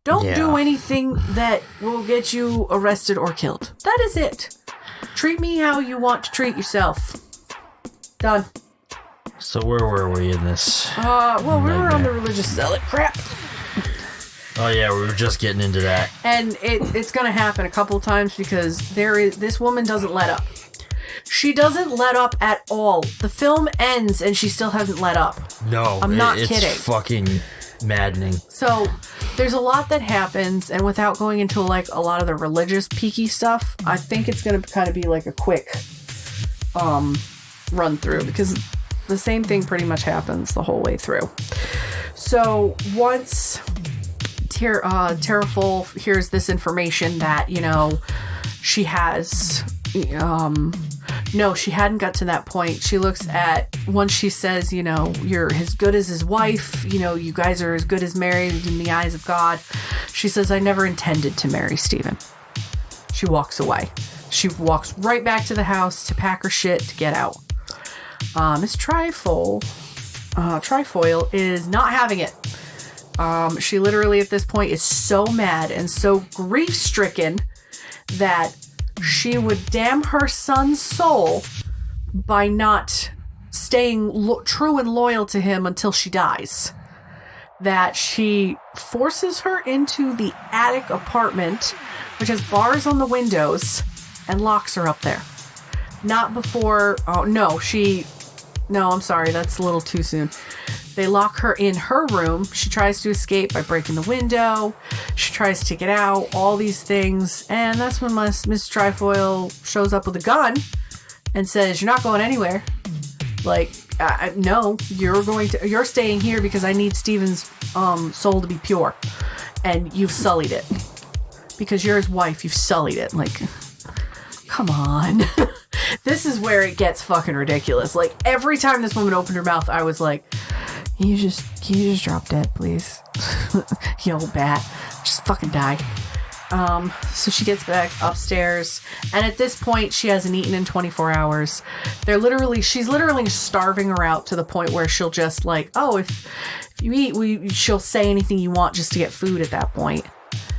Don't do anything that will get you arrested or killed. That is it. Treat me how you want to treat yourself. Done. So where were we in this? Well, we were on the religious zealot crap. Oh yeah, we were just getting into that. And it's going to happen a couple of times because this woman doesn't let up. She doesn't let up at all. The film ends and she still hasn't let up. No, I'm not it's kidding. Fucking maddening. So there's a lot that happens, and without going into like a lot of the religious peaky stuff, I think it's going to kind of be like a quick run through because the same thing pretty much happens the whole way through. So once Tetrault hears this information that, you know, she has... no, she hadn't got to that point. She looks at, once she says, you know, you're as good as his wife, you know, you guys are as good as married in the eyes of God. She says, I never intended to marry Stephen. She walks away. She walks right back to the house to pack her shit to get out. Miss Tetrault is not having it. She literally at this point is so mad and so grief-stricken that she would damn her son's soul by not staying true and loyal to him until she dies. That she forces her into the attic apartment, which has bars on the windows, and locks her up there. Not before... Oh, no, No, I'm sorry, that's a little too soon. They lock her in her room. She tries to escape by breaking the window. She tries to get out, all these things. And that's when Miss Tetrault shows up with a gun and says, you're not going anywhere. Like, no, you're staying here because I need Stephen's soul to be pure. And you've sullied it. Because you're his wife, you've sullied it. Like, come on. This is where it gets fucking ridiculous. Like, every time this woman opened her mouth, I was like, can you just drop dead, please? You old bat. Just fucking die. So she gets back upstairs, and at this point, she hasn't eaten in 24 hours. She's literally starving her out to the point where she'll just like, oh, if you eat, she'll say anything you want just to get food at that point.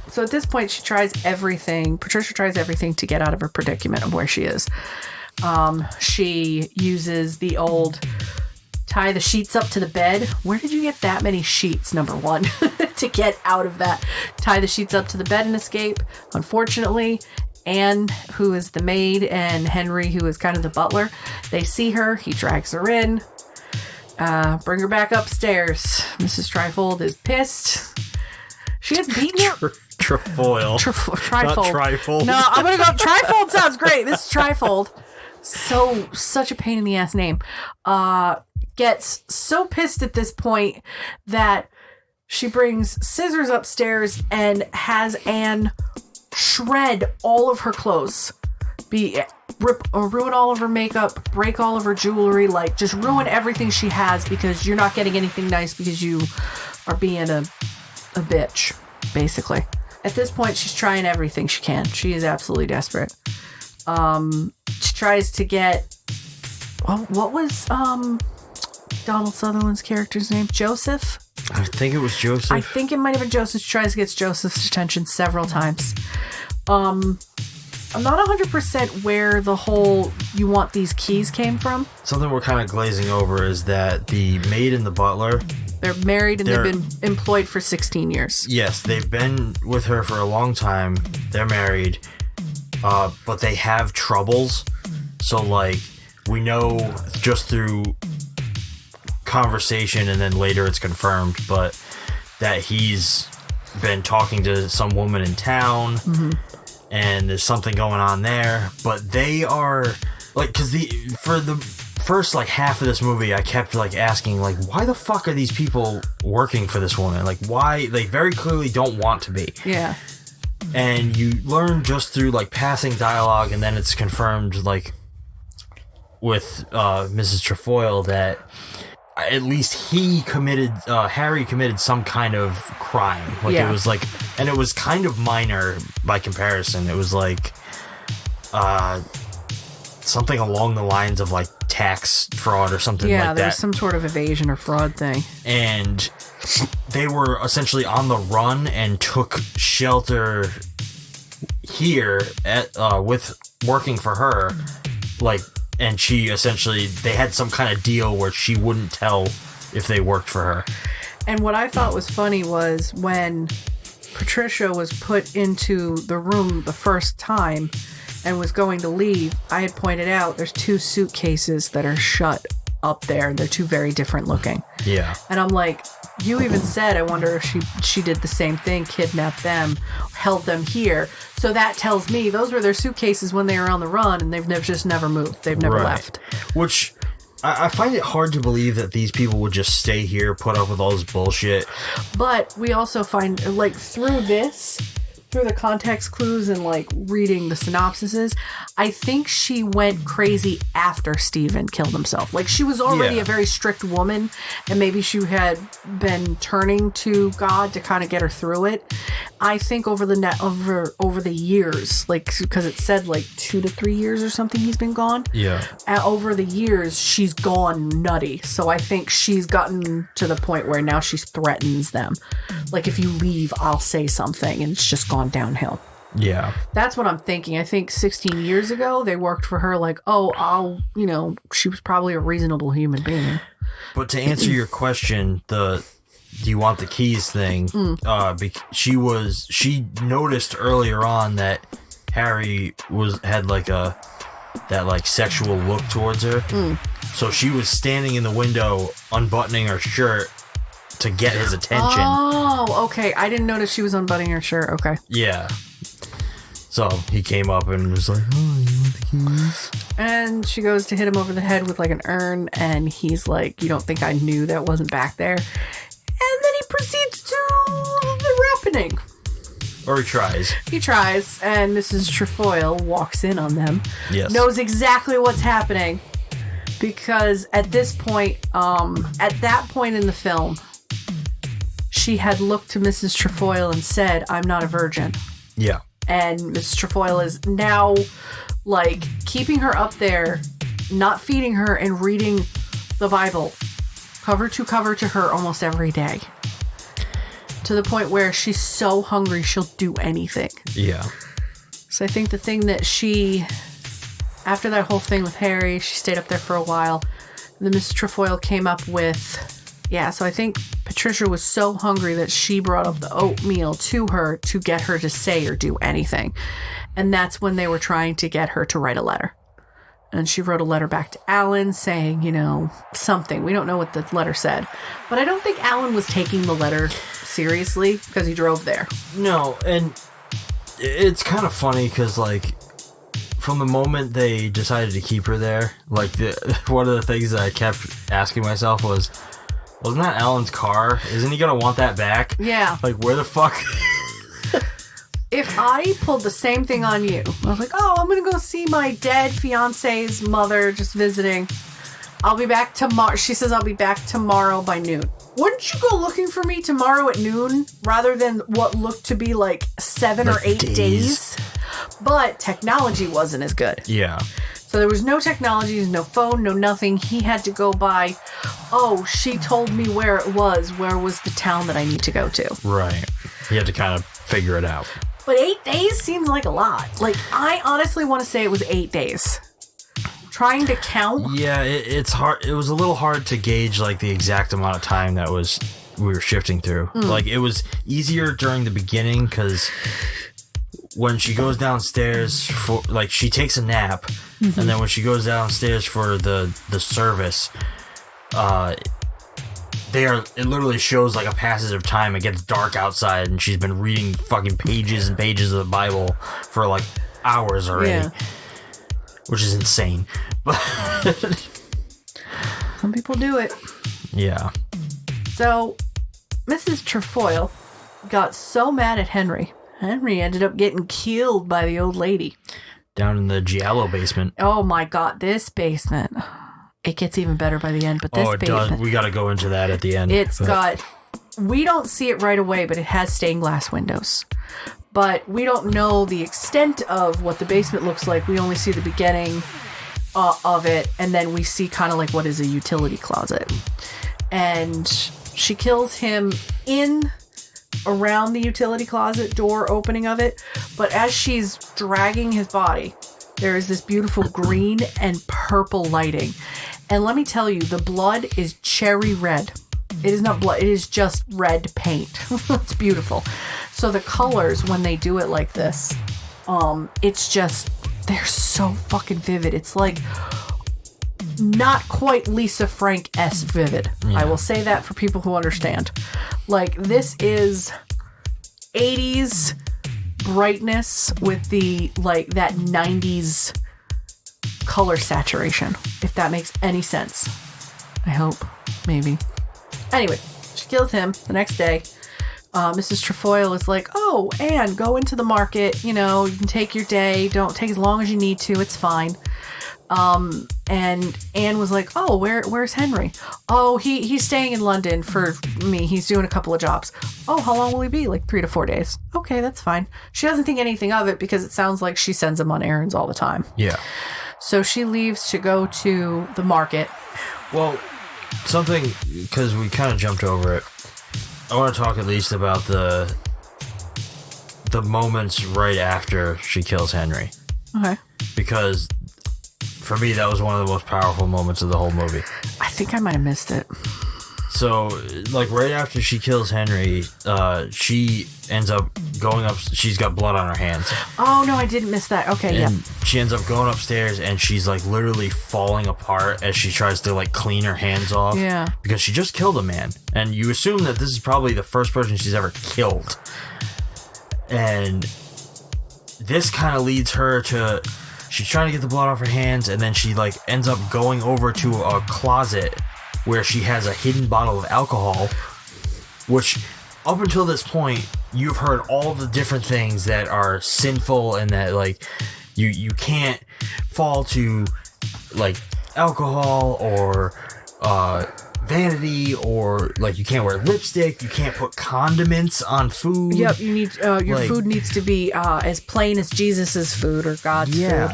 So at this point, Patricia tries everything to get out of her predicament of where she is. She uses the old tie the sheets up to the bed. Where did you get that many sheets, number one, to get out of that? Tie the sheets up to the bed and escape. Unfortunately, Anne, who is the maid, and Henry, who is kind of the butler, they see her. He drags her in. Bring her back upstairs. Mrs. Tetrault is pissed. She gets beaten up. Trefoil. Trifold. Not Trifold. No, I'm gonna go. Trifold sounds great. This is Trifold. Such a pain in the ass name. Gets so pissed at this point that She brings scissors upstairs and has Anne shred all of her clothes. Rip or ruin all of her makeup, break all of her jewelry, like just ruin everything she has because you're not getting anything nice because you are being a bitch, basically. At this point, she's trying everything she can. She is absolutely desperate. She tries to get... Well, what was Donald Sutherland's character's name? Joseph? I think it was Joseph. I think it might have been Joseph. She tries to get Joseph's attention several times. I'm not 100% where the whole you want these keys came from. Something we're kind of glazing over is that the maid and the butler... They're married and they've been employed for 16 years. Yes, they've been with her for a long time. They're married, but they have troubles. So, like, we know just through conversation, and then later it's confirmed, but that he's been talking to some woman in town, and there's something going on there. But they are, like, because for the first like half of this movie, I kept like asking, like, why the fuck are these people working for this woman? Like, why? They very clearly don't want to be. Yeah. And you learn just through like passing dialogue, and then it's confirmed like with Mrs. Trefoil that at least Harry committed some kind of crime. Like, it was like, and it was kind of minor by comparison. It was like something along the lines of like tax fraud or something like that. Yeah, there was some sort of evasion or fraud thing. And they were essentially on the run and took shelter here at with working for her, like, and she essentially, they had some kind of deal where she wouldn't tell if they worked for her. And what I thought was funny was when Patricia was put into the room the first time and was going to leave, I had pointed out there's 2 suitcases that are shut up there, and they're 2 very different looking. Yeah. And I'm like, you even said, I wonder if she did the same thing, kidnapped them, held them here. So that tells me those were their suitcases when they were on the run, and they've just never moved. They've never left. Which, I find it hard to believe that these people would just stay here, put up with all this bullshit. But we also find, like, through the context clues and like reading the synopsises, I think she went crazy after Stephen killed himself. Like, she was already a very strict woman, and maybe she had been turning to God to kind of get her through it. I think over the years, like, because it said like 2 to 3 years or something he's been gone. Yeah. Over the years, she's gone nutty. So I think she's gotten to the point where now she threatens them. Like, if you leave, I'll say something, and it's just gone downhill. Yeah. That's what I'm thinking. I think 16 years ago, they worked for her like, she was probably a reasonable human being. But to answer your question, do you want the keys thing, she noticed earlier on that Harry had like that sexual look towards her. So she was standing in the window unbuttoning her shirt to get his attention. Oh, okay. I didn't notice she was unbuttoning her shirt. Okay. Yeah. So he came up and was like, oh, you want the keys? And she goes to hit him over the head with like an urn, and he's like, you don't think I knew that wasn't back there? And then he proceeds to the rappening. Or he tries. He tries, and Mrs. Trefoil walks in on them. Yes. Knows exactly what's happening. Because at this point, at that point in the film, she had looked to Mrs. Trefoil and said, I'm not a virgin. Yeah. And Mrs. Trefoil is now, like, keeping her up there, not feeding her, and reading the Bible cover to cover to her almost every day. To the point where she's so hungry, she'll do anything. Yeah. So I think the thing that after that whole thing with Harry, she stayed up there for a while. And then Mrs. Trefoil came up with... Yeah, so I think Patricia was so hungry that she brought up the oatmeal to her to get her to say or do anything. And that's when they were trying to get her to write a letter. And she wrote a letter back to Alan saying, something. We don't know what the letter said. But I don't think Alan was taking the letter seriously because he drove there. No, and it's kind of funny because, like, from the moment they decided to keep her there, like, one of the things that I kept asking myself was, Wasn't that Alan's car? Isn't he gonna want that back? Yeah. Like, where the fuck? If I pulled the same thing on you, I was like, oh, I'm going to go see my dead fiance's mother just visiting. I'll be back tomorrow. She says I'll be back tomorrow by noon. Wouldn't you go looking for me tomorrow at noon rather than what looked to be like 7 or 8 days? But technology wasn't as good. Yeah. So there was no technology, no phone, no nothing. He had to go by, oh, she told me where it was. Where was the town that I need to go to? Right. You had to kind of figure it out. But 8 days seems like a lot. Like, I honestly want to say it was 8 days. Trying to count. Yeah, it's hard. It was a little hard to gauge, like, the exact amount of time that we were shifting through. Like, it was easier during the beginning because when she goes downstairs for, like, she takes a nap, and then when she goes downstairs for the service, it literally shows like a passage of time. It gets dark outside, and she's been reading fucking pages and pages of the Bible for like hours already, which is insane. But some people do it. Yeah. So Mrs. Trefoil got so mad at Henry. Henry ended up getting killed by the old lady down in the Giallo basement. Oh my god, this basement. It gets even better by the end, but this basement... does. We got to go into that at the end. We don't see it right away, but it has stained glass windows. But we don't know the extent of what the basement looks like. We only see the beginning of it, and then we see kind of like what is a utility closet. And she kills him around the utility closet door opening of it, but as she's dragging his body, there is this beautiful green and purple lighting. And let me tell you, the blood is cherry red. It is not blood, it is just red paint. It's beautiful. So the colors, when they do it like this, it's just, they're so fucking vivid. It's like not quite Lisa Frank-esque vivid. Yeah. I will say that for people who understand. Like, this is 80s brightness with the, like, that 90s color saturation, if that makes any sense. I hope. Maybe. Anyway, she kills him the next day. Mrs. Trefoil is like, oh, Anne, go into the market. You know, you can take your day. Don't take as long as you need to. It's fine. And Anne was like, oh, where's Henry? Oh, he's staying in London for me. He's doing a couple of jobs. Oh, how long will he be? Like 3 to 4 days. Okay, that's fine. She doesn't think anything of it because it sounds like she sends him on errands all the time. Yeah. So she leaves to go to the market. Well, something, because we kind of jumped over it. I want to talk at least about the moments right after she kills Henry. Okay. Because for me, that was one of the most powerful moments of the whole movie. I think I might have missed it. So, like, right after she kills Henry, she ends up going up. She's got blood on her hands. Oh, no, I didn't miss that. Okay, and she ends up going upstairs, and she's, like, literally falling apart as she tries to, like, clean her hands off. Yeah. Because she just killed a man. And you assume that this is probably the first person she's ever killed. And this kind of leads her to... She's trying to get the blood off her hands, and then she, like, ends up going over to a closet where she has a hidden bottle of alcohol, which, up until this point, you've heard all the different things that are sinful and that, like, you can't fall to, like, alcohol or vanity, or, like, you can't wear lipstick, you can't put condiments on food. Yep, you need your food needs to be as plain as Jesus's food or God's food.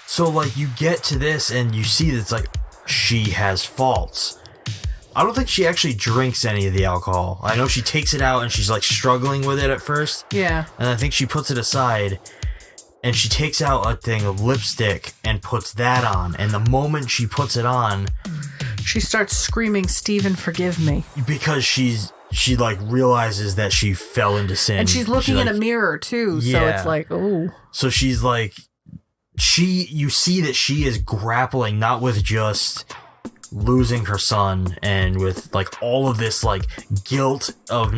So, like, you get to this and you see that it's like she has faults. I don't think she actually drinks any of the alcohol. I know she takes it out and she's, like, struggling with it at first. Yeah. And I think she puts it aside and she takes out a thing of lipstick and puts that on. And the moment she puts it on, she starts screaming, "Stephen, forgive me." Because she like realizes that she fell into sin. And she's looking in a mirror too, so it's like, oh. So she's like, you see that she is grappling not with just losing her son and with, like, all of this, like, guilt of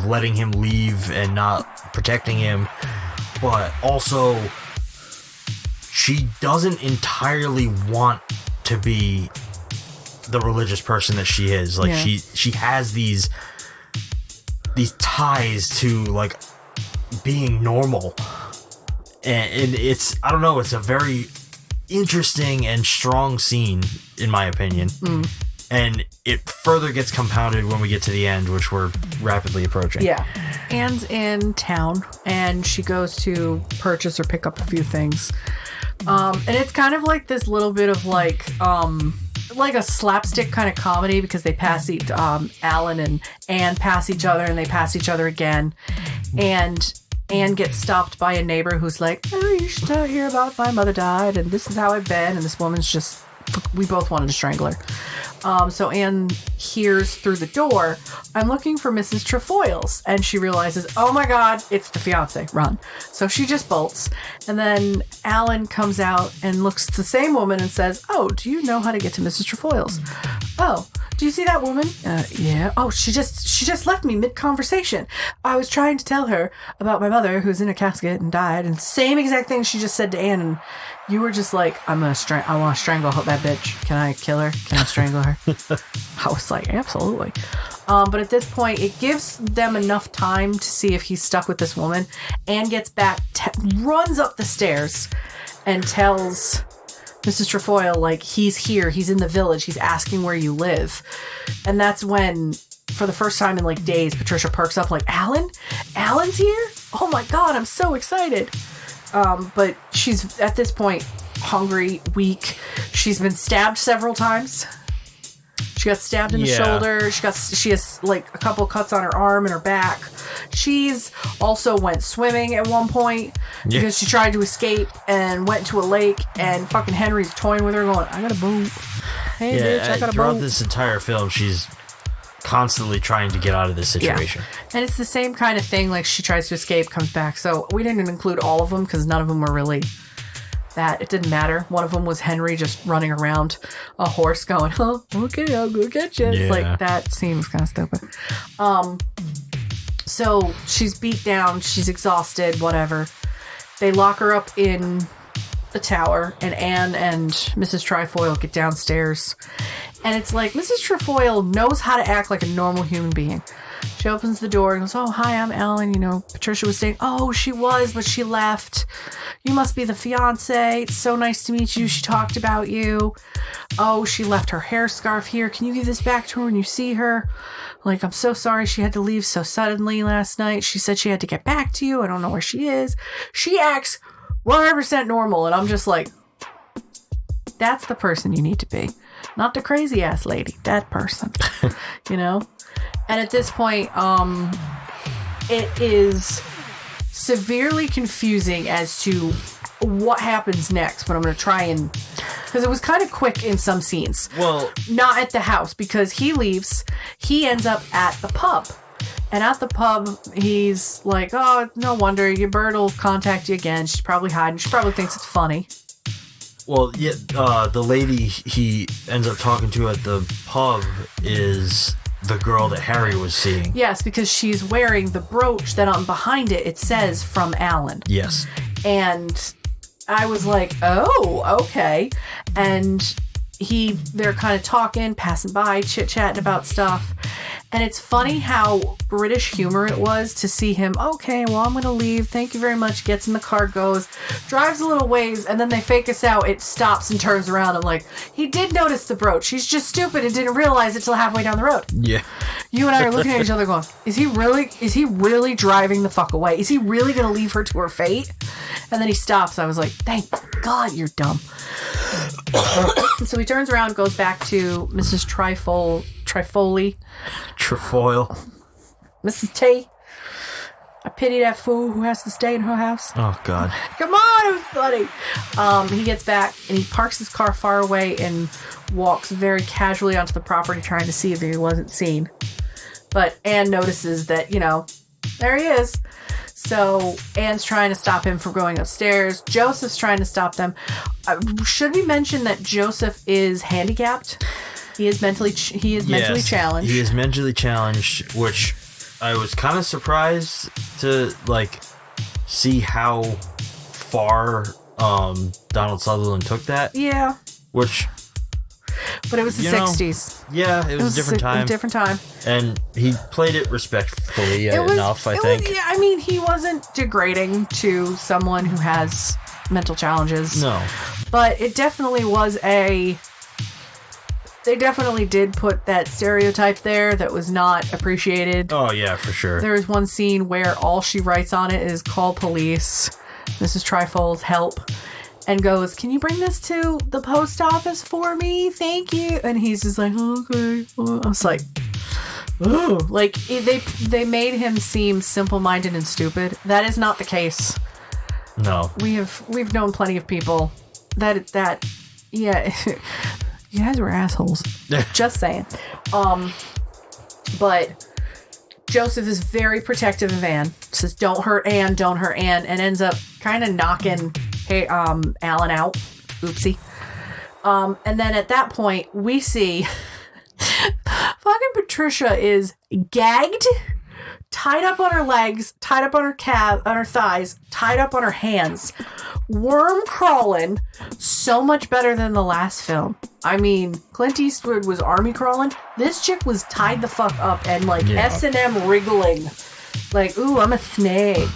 letting him leave and not protecting him, but also she doesn't entirely want to be the religious person that she is. Like she has these ties to like being normal, and it's, I don't know, it's a very interesting and strong scene in my opinion. And it further gets compounded when we get to the end, which we're rapidly approaching. Yeah. Anne's in town, and she goes to purchase or pick up a few things. And it's kind of like this little bit of like a slapstick kind of comedy, because they pass Alan and Anne pass each other, and they pass each other again. And Anne gets stopped by a neighbor who's like, "Oh, you should hear about my mother died, and this is how I've been." And this woman's just, we both wanted to strangle her. So Anne hears through the door, "I'm looking for Mrs. Trefoils," and she realizes, oh my God, it's the fiance, run. So she just bolts, and then Alan comes out and looks at the same woman and says, "Oh, do you know how to get to Mrs. Trefoils?" "Oh, do you see that woman?" "Yeah." "Oh, she just left me mid-conversation. I was trying to tell her about my mother who's in a casket and died," and same exact thing she just said to Anne, and you were just like, I want to strangle that bitch. Can I kill her? Can I strangle her? I was like, absolutely. But at this point, it gives them enough time to see if he's stuck with this woman. Anne gets back, runs up the stairs, and tells Mrs. Trefoil, like, he's here, he's in the village, he's asking where you live. And that's when, for the first time in like days, Patricia perks up like, Alan's here? Oh my God, I'm so excited. But she's, at this point, hungry, weak. She's been stabbed several times. She got stabbed in the shoulder. She has like a couple cuts on her arm and her back. She's also went swimming at one point because she tried to escape and went to a lake, and fucking Henry's toying with her going, "I got a boat. Hey bitch, I got a boat." Throughout this entire film, she's constantly trying to get out of this situation. Yeah. And it's the same kind of thing, like she tries to escape, comes back. So we didn't include all of them because none of them were really that. It didn't matter. One of them was Henry just running around a horse going, "Oh, okay, I'll go get you." It's like, that seems kind of stupid. So she's beat down, she's exhausted, whatever. They lock her up in the tower, and Anne and Mrs. Trefoil get downstairs. And it's like, Mrs. Trefoil knows how to act like a normal human being. She opens the door and goes, "Oh, hi, I'm Ellen. You know, Patricia was saying," "Oh, she was, but she left. You must be the fiance. It's so nice to meet you. She talked about you. Oh, she left her hair scarf here. Can you give this back to her when you see her? Like, I'm so sorry she had to leave so suddenly last night. She said she had to get back to you. I don't know where she is." She acts 100% normal, and I'm just like, that's the person you need to be. Not the crazy ass lady. That person. You know? And at this point, it is severely confusing as to what happens next, but I'm going to try and... because it was kind of quick in some scenes. Well... not at the house, because he leaves. He ends up at the pub. And at the pub, he's like, "Oh, no wonder. Your bird will contact you again. She's probably hiding. She probably thinks it's funny." Well, yeah, the lady he ends up talking to at the pub is the girl that Harry was seeing. Yes, because she's wearing the brooch that on behind it says "from Alan." Yes. And I was like, oh, okay. And they're kind of talking, passing by, chit-chatting about stuff. And it's funny how British humor it was to see him, "Okay, well, I'm going to leave. Thank you very much." Gets in the car, goes, drives a little ways, and then they fake us out. It stops and turns around. I'm like, he did notice the brooch. He's just stupid and didn't realize it till halfway down the road. Yeah. You and I are looking at each other going, is he really driving the fuck away? Is he really going to leave her to her fate? And then he stops. I was like, thank God you're dumb. So he turns around, goes back to Mrs. Trefoil. Mrs. T. I pity that fool who has to stay in her house. Oh, God. Come on, it was funny. He gets back and he parks his car far away and walks very casually onto the property trying to see if he wasn't seen. But Anne notices that, there he is. So Anne's trying to stop him from going upstairs. Joseph's trying to stop them. Should we mention that Joseph is handicapped? He is mentally challenged. He is mentally challenged, which I was kind of surprised to see how far Donald Sutherland took that. Yeah. But But it was the 60s. Yeah, it was a different time. A different time. And he played it respectfully enough, I think. Yeah, I mean, he wasn't degrading to someone who has mental challenges. No. But it definitely was they definitely did put that stereotype there that was not appreciated. Oh, yeah, for sure. There is one scene where all she writes on it is "call police, Mrs. Trifold, help," and goes, "Can you bring this to the post office for me? Thank you." And he's just like, "Okay." I was like, oh, like they made him seem simple-minded and stupid. That is not the case. No. We've known plenty of people that yeah. You guys were assholes. Just saying. But Joseph is very protective of Anne. Says, don't hurt Anne, and ends up kind of knocking Alan out. Oopsie. And then at that point, we see fucking Patricia is gagged, tied up on her legs, tied up on her thighs, tied up on her hands. Worm crawling, so much better than the last film. I mean, Clint Eastwood was army crawling. This chick was tied the fuck up and like S&M wriggling. Like, ooh, I'm a snake.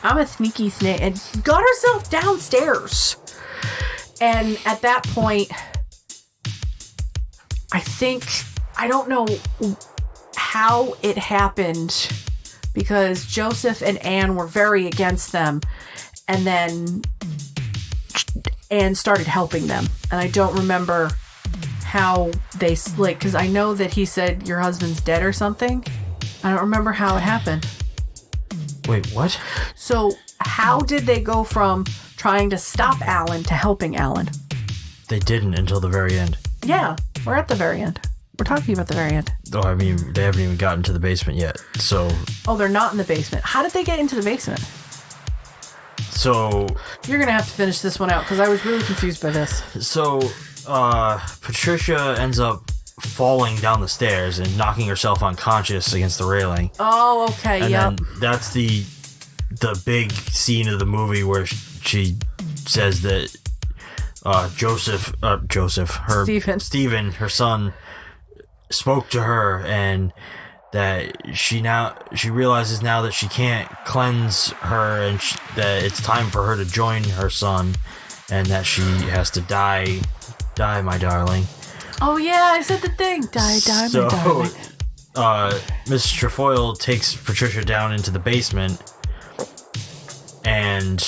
I'm a sneaky snake. And got herself downstairs. And at that point, I don't know how it happened because Joseph and Anne were very against them. And then Anne started helping them. And I don't remember how they, like, because I know that he said your husband's dead or something. I don't remember how it happened. Wait, what? So how did they go from trying to stop Alan to helping Alan? They didn't until the very end. Yeah, we're at the very end. We're talking about the very end. Oh, I mean, they haven't even gotten to the basement yet, so... Oh, they're not in the basement. How did they get into the basement? So... You're going to have to finish this one out, because I was really confused by this. So, Patricia ends up falling down the stairs and knocking herself unconscious against the railing. Oh, okay, and yep. Then that's the big scene of the movie where she says that Stephen, her son, spoke to her, and that she realizes now that she can't cleanse her, and that it's time for her to join her son, and that she has to die, my darling. Oh yeah, I said the thing. Die, my darling. Mrs. Trefoil takes Patricia down into the basement, and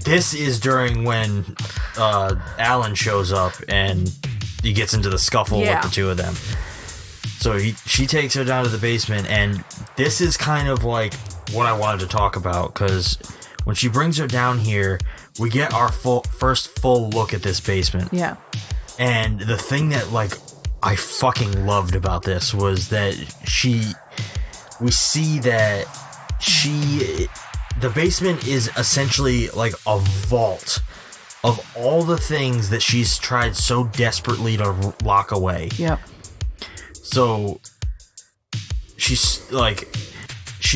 this is during when Alan shows up and he gets into the scuffle with the two of them. So she takes her down to the basement, and this is kind of like what I wanted to talk about, because when she brings her down here, we get our first full look at this basement. Yeah. And the thing that, like, I fucking loved about this was that we see that the basement is essentially like a vault of all the things that she's tried so desperately to lock away. Yep. So she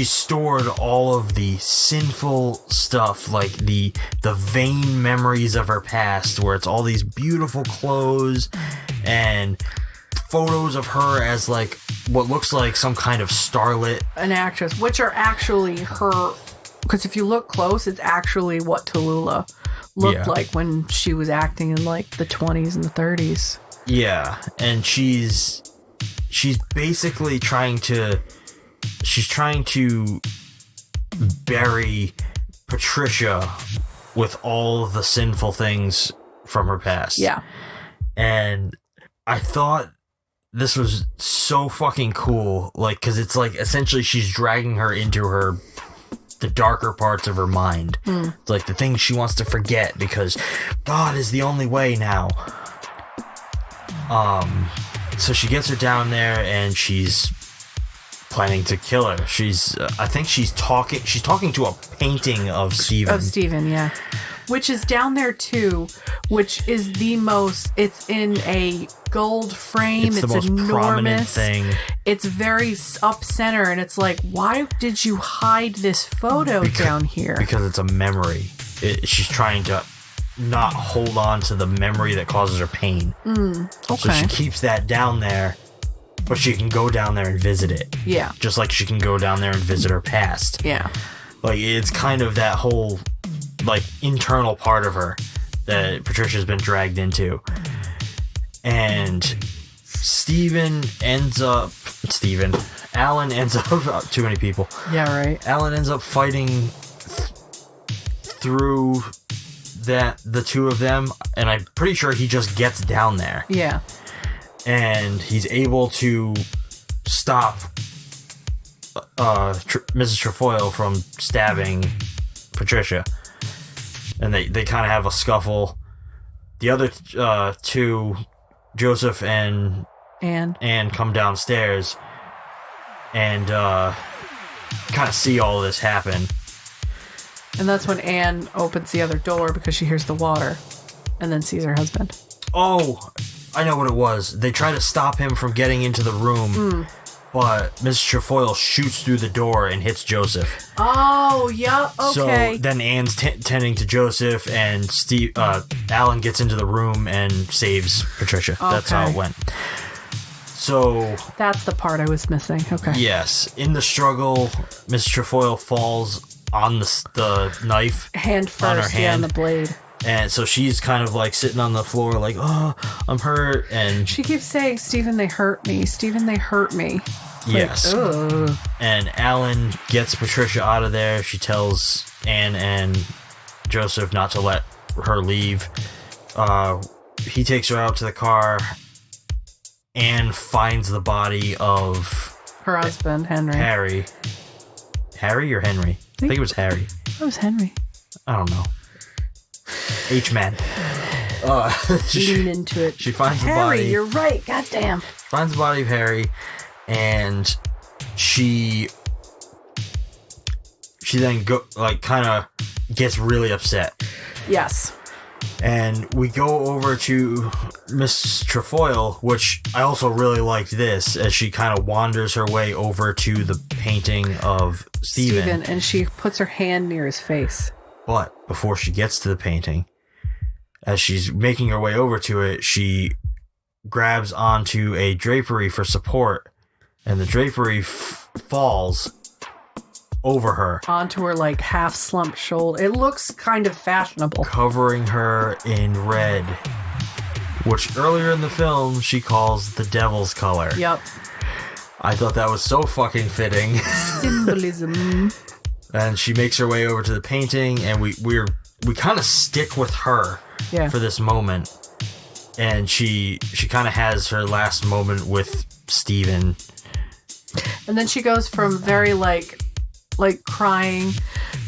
stored all of the sinful stuff, like the vain memories of her past, where it's all these beautiful clothes and photos of her as like what looks like some kind of starlet, an actress, which are actually her, because if you look close, it's actually what Tallulah looked like when she was acting in like the 20s and the 30s. Yeah, and she's basically trying to bury Patricia with all the sinful things from her past. Yeah. And I thought this was so fucking cool, like, because it's like essentially she's dragging her into the darker parts of her mind. It's like the things she wants to forget, because God is the only way now. So she gets her down there, and she's planning to kill her. I think she's talking to a painting of Stephen. Of Stephen, yeah. Which is down there too, which is it's in a gold frame. It's the most enormous. prominent thing. It's very up center, and it's like, why did you hide this photo down here? Because it's a memory. She's trying to not hold on to the memory that causes her pain. Okay. So she keeps that down there, but she can go down there and visit it. Yeah. Just like she can go down there and visit her past. Yeah. Like, it's kind of that whole, like, internal part of her that Patricia's been dragged into. And Alan ends up, too many people. Yeah, right. Alan ends up fighting through the two of them, and I'm pretty sure he just gets down there. Yeah. And he's able to stop Mrs. Trefoil from stabbing Patricia. And they kind of have a scuffle. The other two, Joseph and Anne, come downstairs and kind of see all this happen. And that's when Anne opens the other door because she hears the water and then sees her husband. Oh, I know what it was. They try to stop him from getting into the room, but Mrs. Trefoil shoots through the door and hits Joseph. Oh, yeah, okay. So then Anne's tending to Joseph, and Alan gets into the room and saves Patricia. Okay. That's how it went. So that's the part I was missing. Okay. Yes. In the struggle, Mrs. Trefoil falls on the knife. Hand first, on her hand. on the blade. And so she's kind of like sitting on the floor like, oh, I'm hurt. And she keeps saying, Stephen, they hurt me. Stephen, they hurt me. Yes. Like, and Alan gets Patricia out of there. She tells Anne and Joseph not to let her leave. He takes her out to the car. Anne finds the body of her husband, Henry. Harry or Henry? I think it was Harry. It was Henry. I don't know. H-Man. Lean into it. She finds Harry, the body. Harry, you're right. Goddamn. Finds the body of Harry, and she then kind of gets really upset. Yes. And we go over to Miss Trefoil, which I also really liked this, as she kind of wanders her way over to the painting of Stephen. And she puts her hand near his face. But before she gets to the painting, as she's making her way over to it, she grabs onto a drapery for support, and the drapery falls over her. Onto her, like, half-slumped shoulder. It looks kind of fashionable. Covering her in red, which earlier in the film she calls the devil's color. Yep. I thought that was so fucking fitting. Symbolism. And she makes her way over to the painting, and we kind of stick with her for this moment. And she kind of has her last moment with Stephen. And then she goes from very like crying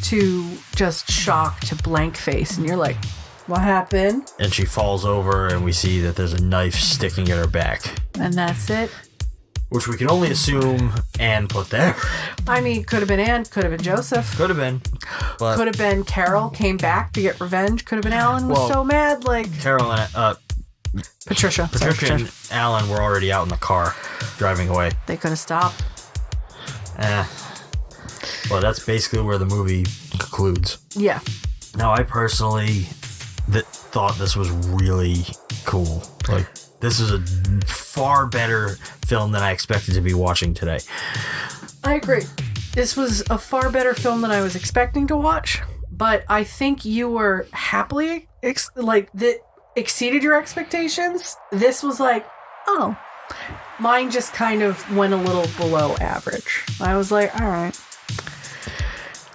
to just shock to blank face, and you're like, what happened? And she falls over, and we see that there's a knife sticking at her back. And that's it. Which we can only assume Anne put there. I mean, could have been Anne, could have been Joseph. Could have been. But could have been Carol came back to get revenge. Could have been Alan was so mad. Like Carol and Patricia and Alan were already out in the car driving away. They could have stopped. Well, that's basically where the movie concludes. Yeah. Now, I personally thought this was really cool. Like, this is a far better film than I expected to be watching today. I agree. This was a far better film than I was expecting to watch, but I think you were happily that exceeded your expectations. This was like, oh, mine just kind of went a little below average. I was like, all right.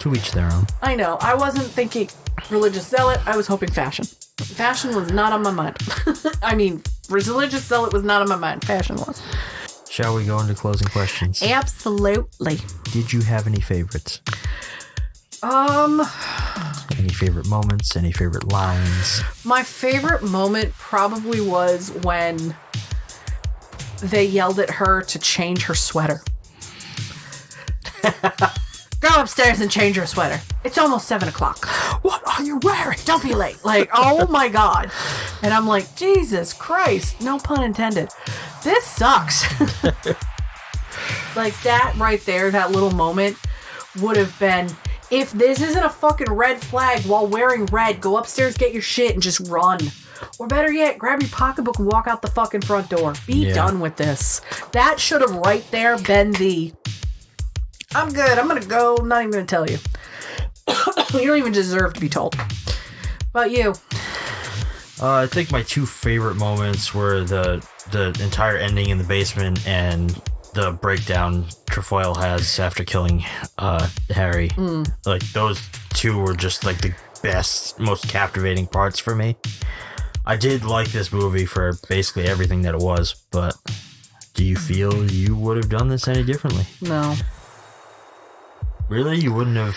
To each their own. I know. I wasn't thinking religious zealot. I was hoping fashion. Fashion was not on my mind. I mean, religious zealot was not on my mind. Fashion was. Shall we go into closing questions? Absolutely. Did you have any favorites? Any favorite moments? Any favorite lines? My favorite moment probably was when they yelled at her to change her sweater. Go upstairs and change your sweater. It's almost 7 o'clock. What are you wearing? Don't be late. Like, oh my God. And I'm like, Jesus Christ. No pun intended. This sucks. Like, that right there, that little moment would have been If this isn't a fucking red flag while wearing red, go upstairs, get your shit, and just run. Or better yet, grab your pocketbook and walk out the fucking front door. Be done with this. That should have right there been the, I'm good, I'm gonna go, I'm not even gonna tell you. You don't even deserve to be told. About you? I think my two favorite moments were the entire ending in the basement and the breakdown Trefoil has after killing Harry. Like, those two were just like the best, most captivating parts for me. I did like this movie for basically everything that it was, but do you feel you would have done this any differently? No. Really? You wouldn't have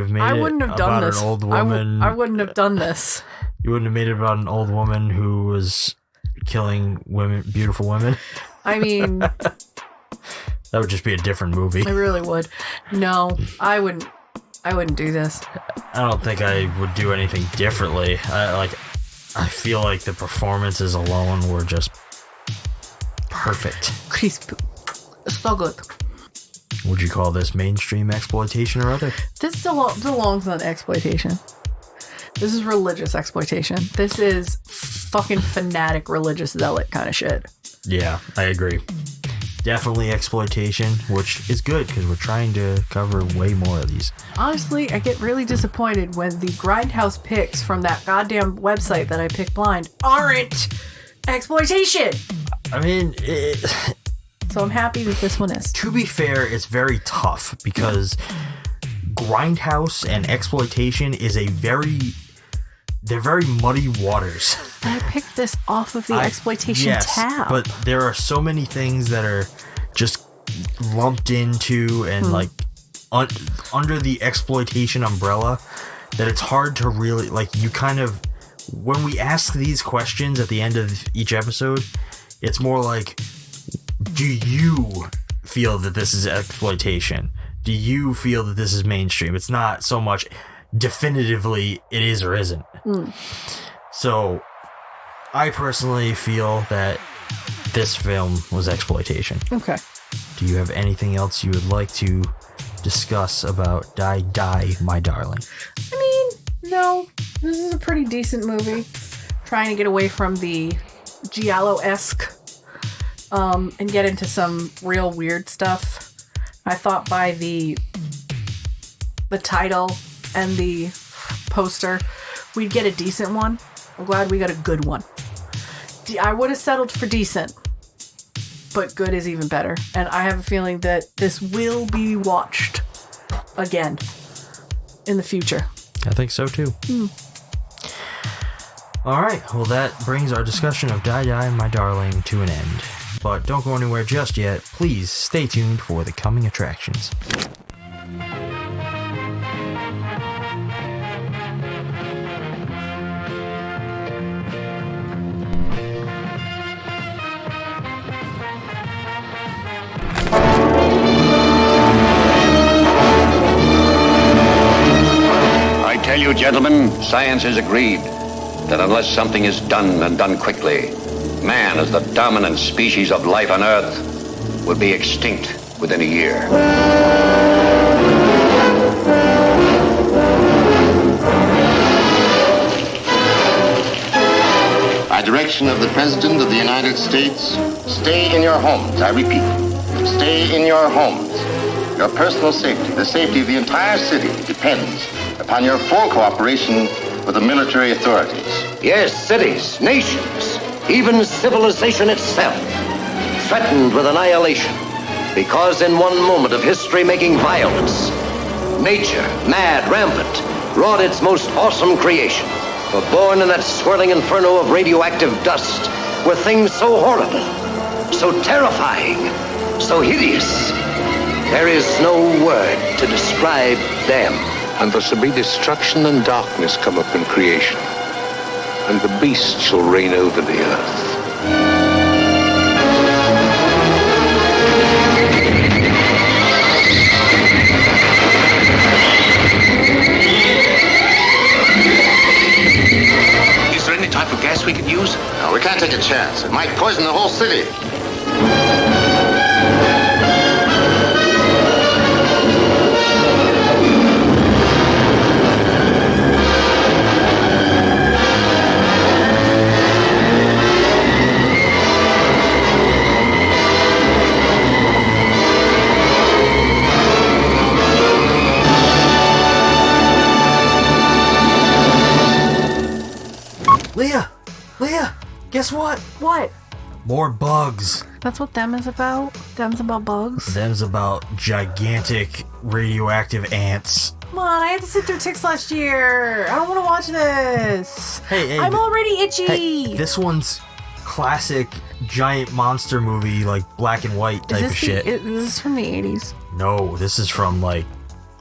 made I it wouldn't have done about this. an old woman? I wouldn't have done this. You wouldn't have made it about an old woman who was killing women, beautiful women? I mean... That would just be a different movie. I really would. No, I wouldn't do this. I don't think I would do anything differently. I feel like the performances alone were just perfect. Crisp. So good. Would you call this mainstream exploitation or other? This belongs on exploitation. This is religious exploitation. This is fucking fanatic religious zealot kind of shit. Yeah, I agree. Definitely exploitation, which is good because we're trying to cover way more of these. Honestly, I get really disappointed when the Grindhouse picks from that goddamn website that I pick blind aren't exploitation. I mean, so I'm happy that this one is. To be fair, it's very tough because Grindhouse and exploitation is they're very muddy waters. I picked this off of the exploitation tab. But there are so many things that are just lumped into and like under the exploitation umbrella that it's hard to really, like, you kind of, when we ask these questions at the end of each episode, it's more like, do you feel that this is exploitation? Do you feel that this is mainstream? It's not so much definitively it is or isn't. So I personally feel that this film was exploitation. Okay. Do you have anything else you would like to discuss about Die, Die, My Darling? I mean, no. This is a pretty decent movie. Trying to get away from the Giallo-esque and get into some real weird stuff. I thought by the title and the poster, we'd get a decent one. I'm glad we got a good one. I would have settled for decent, but good is even better. And I have a feeling that this will be watched again in the future. I think so too. Alright, well that brings our discussion of Die Die, My Darling to an end. But don't go anywhere just yet. Please stay tuned for the coming attractions. I tell you, gentlemen, science has agreed that unless something is done and done quickly, man, as the dominant species of life on Earth, will be extinct within a year. By direction of the President of the United States, stay in your homes. I repeat, stay in your homes. Your personal safety, the safety of the entire city, depends upon your full cooperation with the military authorities. Yes, cities, nations, even civilization itself, threatened with annihilation, because in one moment of history-making violence, nature, mad, rampant, wrought its most awesome creation. For born in that swirling inferno of radioactive dust were things so horrible, so terrifying, so hideous. There is no word to describe them. And there shall be destruction and darkness come up in creation, and the beast shall reign over the earth. Is there any type of gas we could use? No, we can't take a chance. It might poison the whole city. Guess what? What? More bugs. That's what Them is about? Them's about bugs? Them's about gigantic radioactive ants. Come on, I had to sit through Ticks last year. I don't want to watch this. Hey, I'm already itchy. Hey, this one's classic giant monster movie, like black and white type of shit. Is this from the 80s? No, this is from like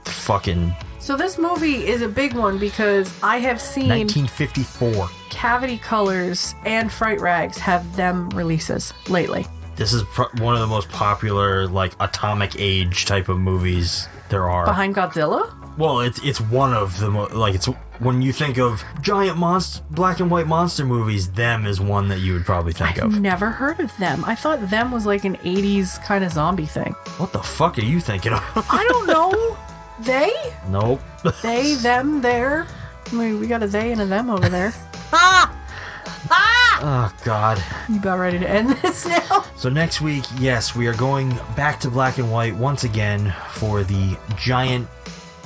fucking So this movie is a big one because I have seen 1954. Cavity Colors and Fright Rags have them releases lately. This is one of the most popular, like, atomic age type of movies there are. Behind Godzilla? Well, it's one of the it's when you think of giant black and white monster movies, Them is one that you would probably think of. I've never heard of Them. I thought Them was like an 80s kind of zombie thing. What the fuck are you thinking of? I don't know. They? Nope. They, them, there. I mean, we got a they and a them over there. Oh, God. You about ready to end this now? So next week, yes, we are going back to black and white once again for the giant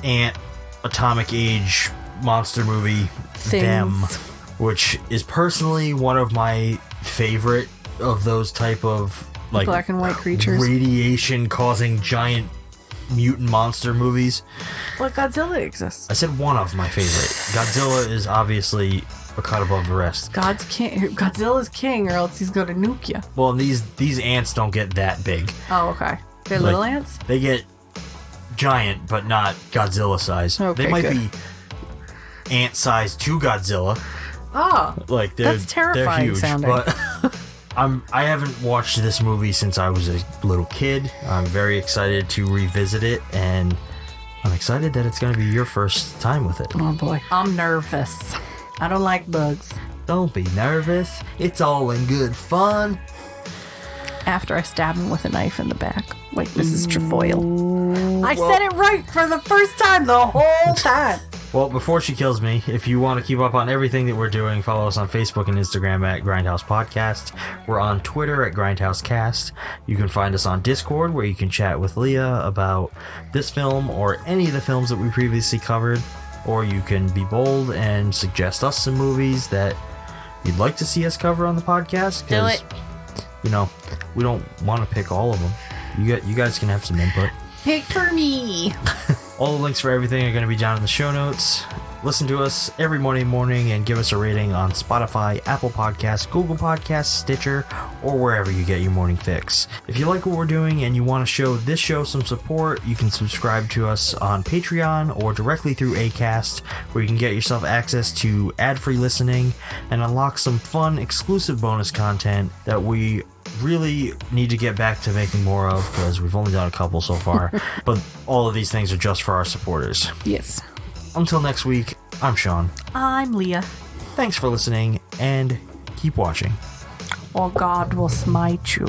ant atomic age monster movie, Them, which is personally one of my favorite of those type of like black and white creatures, radiation causing giant mutant monster movies. Well, Godzilla exists. I said one of my favorite. Godzilla is obviously a cut above the rest. Godzilla's king, or else he's gonna nuke you. Well, these ants don't get that big. Oh, okay. They're little ants? They get giant, but not Godzilla size. Okay, they might good. be ant size to Godzilla. Oh, like that's terrifying they're huge, sounding. But I haven't watched this movie since I was a little kid. I'm very excited to revisit it, and I'm excited that it's going to be your first time with it. Oh boy, I'm nervous. I don't like bugs. Don't be nervous. It's all in good fun. After I stab him with a knife in the back, like Mrs. Trefoil. I said it right for the first time the whole time. Well, before she kills me, if you want to keep up on everything that we're doing, follow us on Facebook and Instagram at Grindhouse Podcast. We're on Twitter at Grindhouse Cast. You can find us on Discord, where you can chat with Leah about this film or any of the films that we previously covered. Or you can be bold and suggest us some movies that you'd like to see us cover on the podcast. Do it. You know, we don't want to pick all of them. You guys can have some input. Pick for me. All the links for everything are going to be down in the show notes. Listen to us every morning and give us a rating on Spotify, Apple Podcasts, Google Podcasts, Stitcher, or wherever you get your morning fix. If you like what we're doing and you want to show this show some support, you can subscribe to us on Patreon or directly through Acast, where you can get yourself access to ad-free listening and unlock some fun, exclusive bonus content that we really need to get back to making more of, because we've only done a couple so far. But all of these things are just for our supporters. Yes. Until next week, I'm Shawn. I'm Leah. Thanks for listening, and keep watching. Or God will smite you.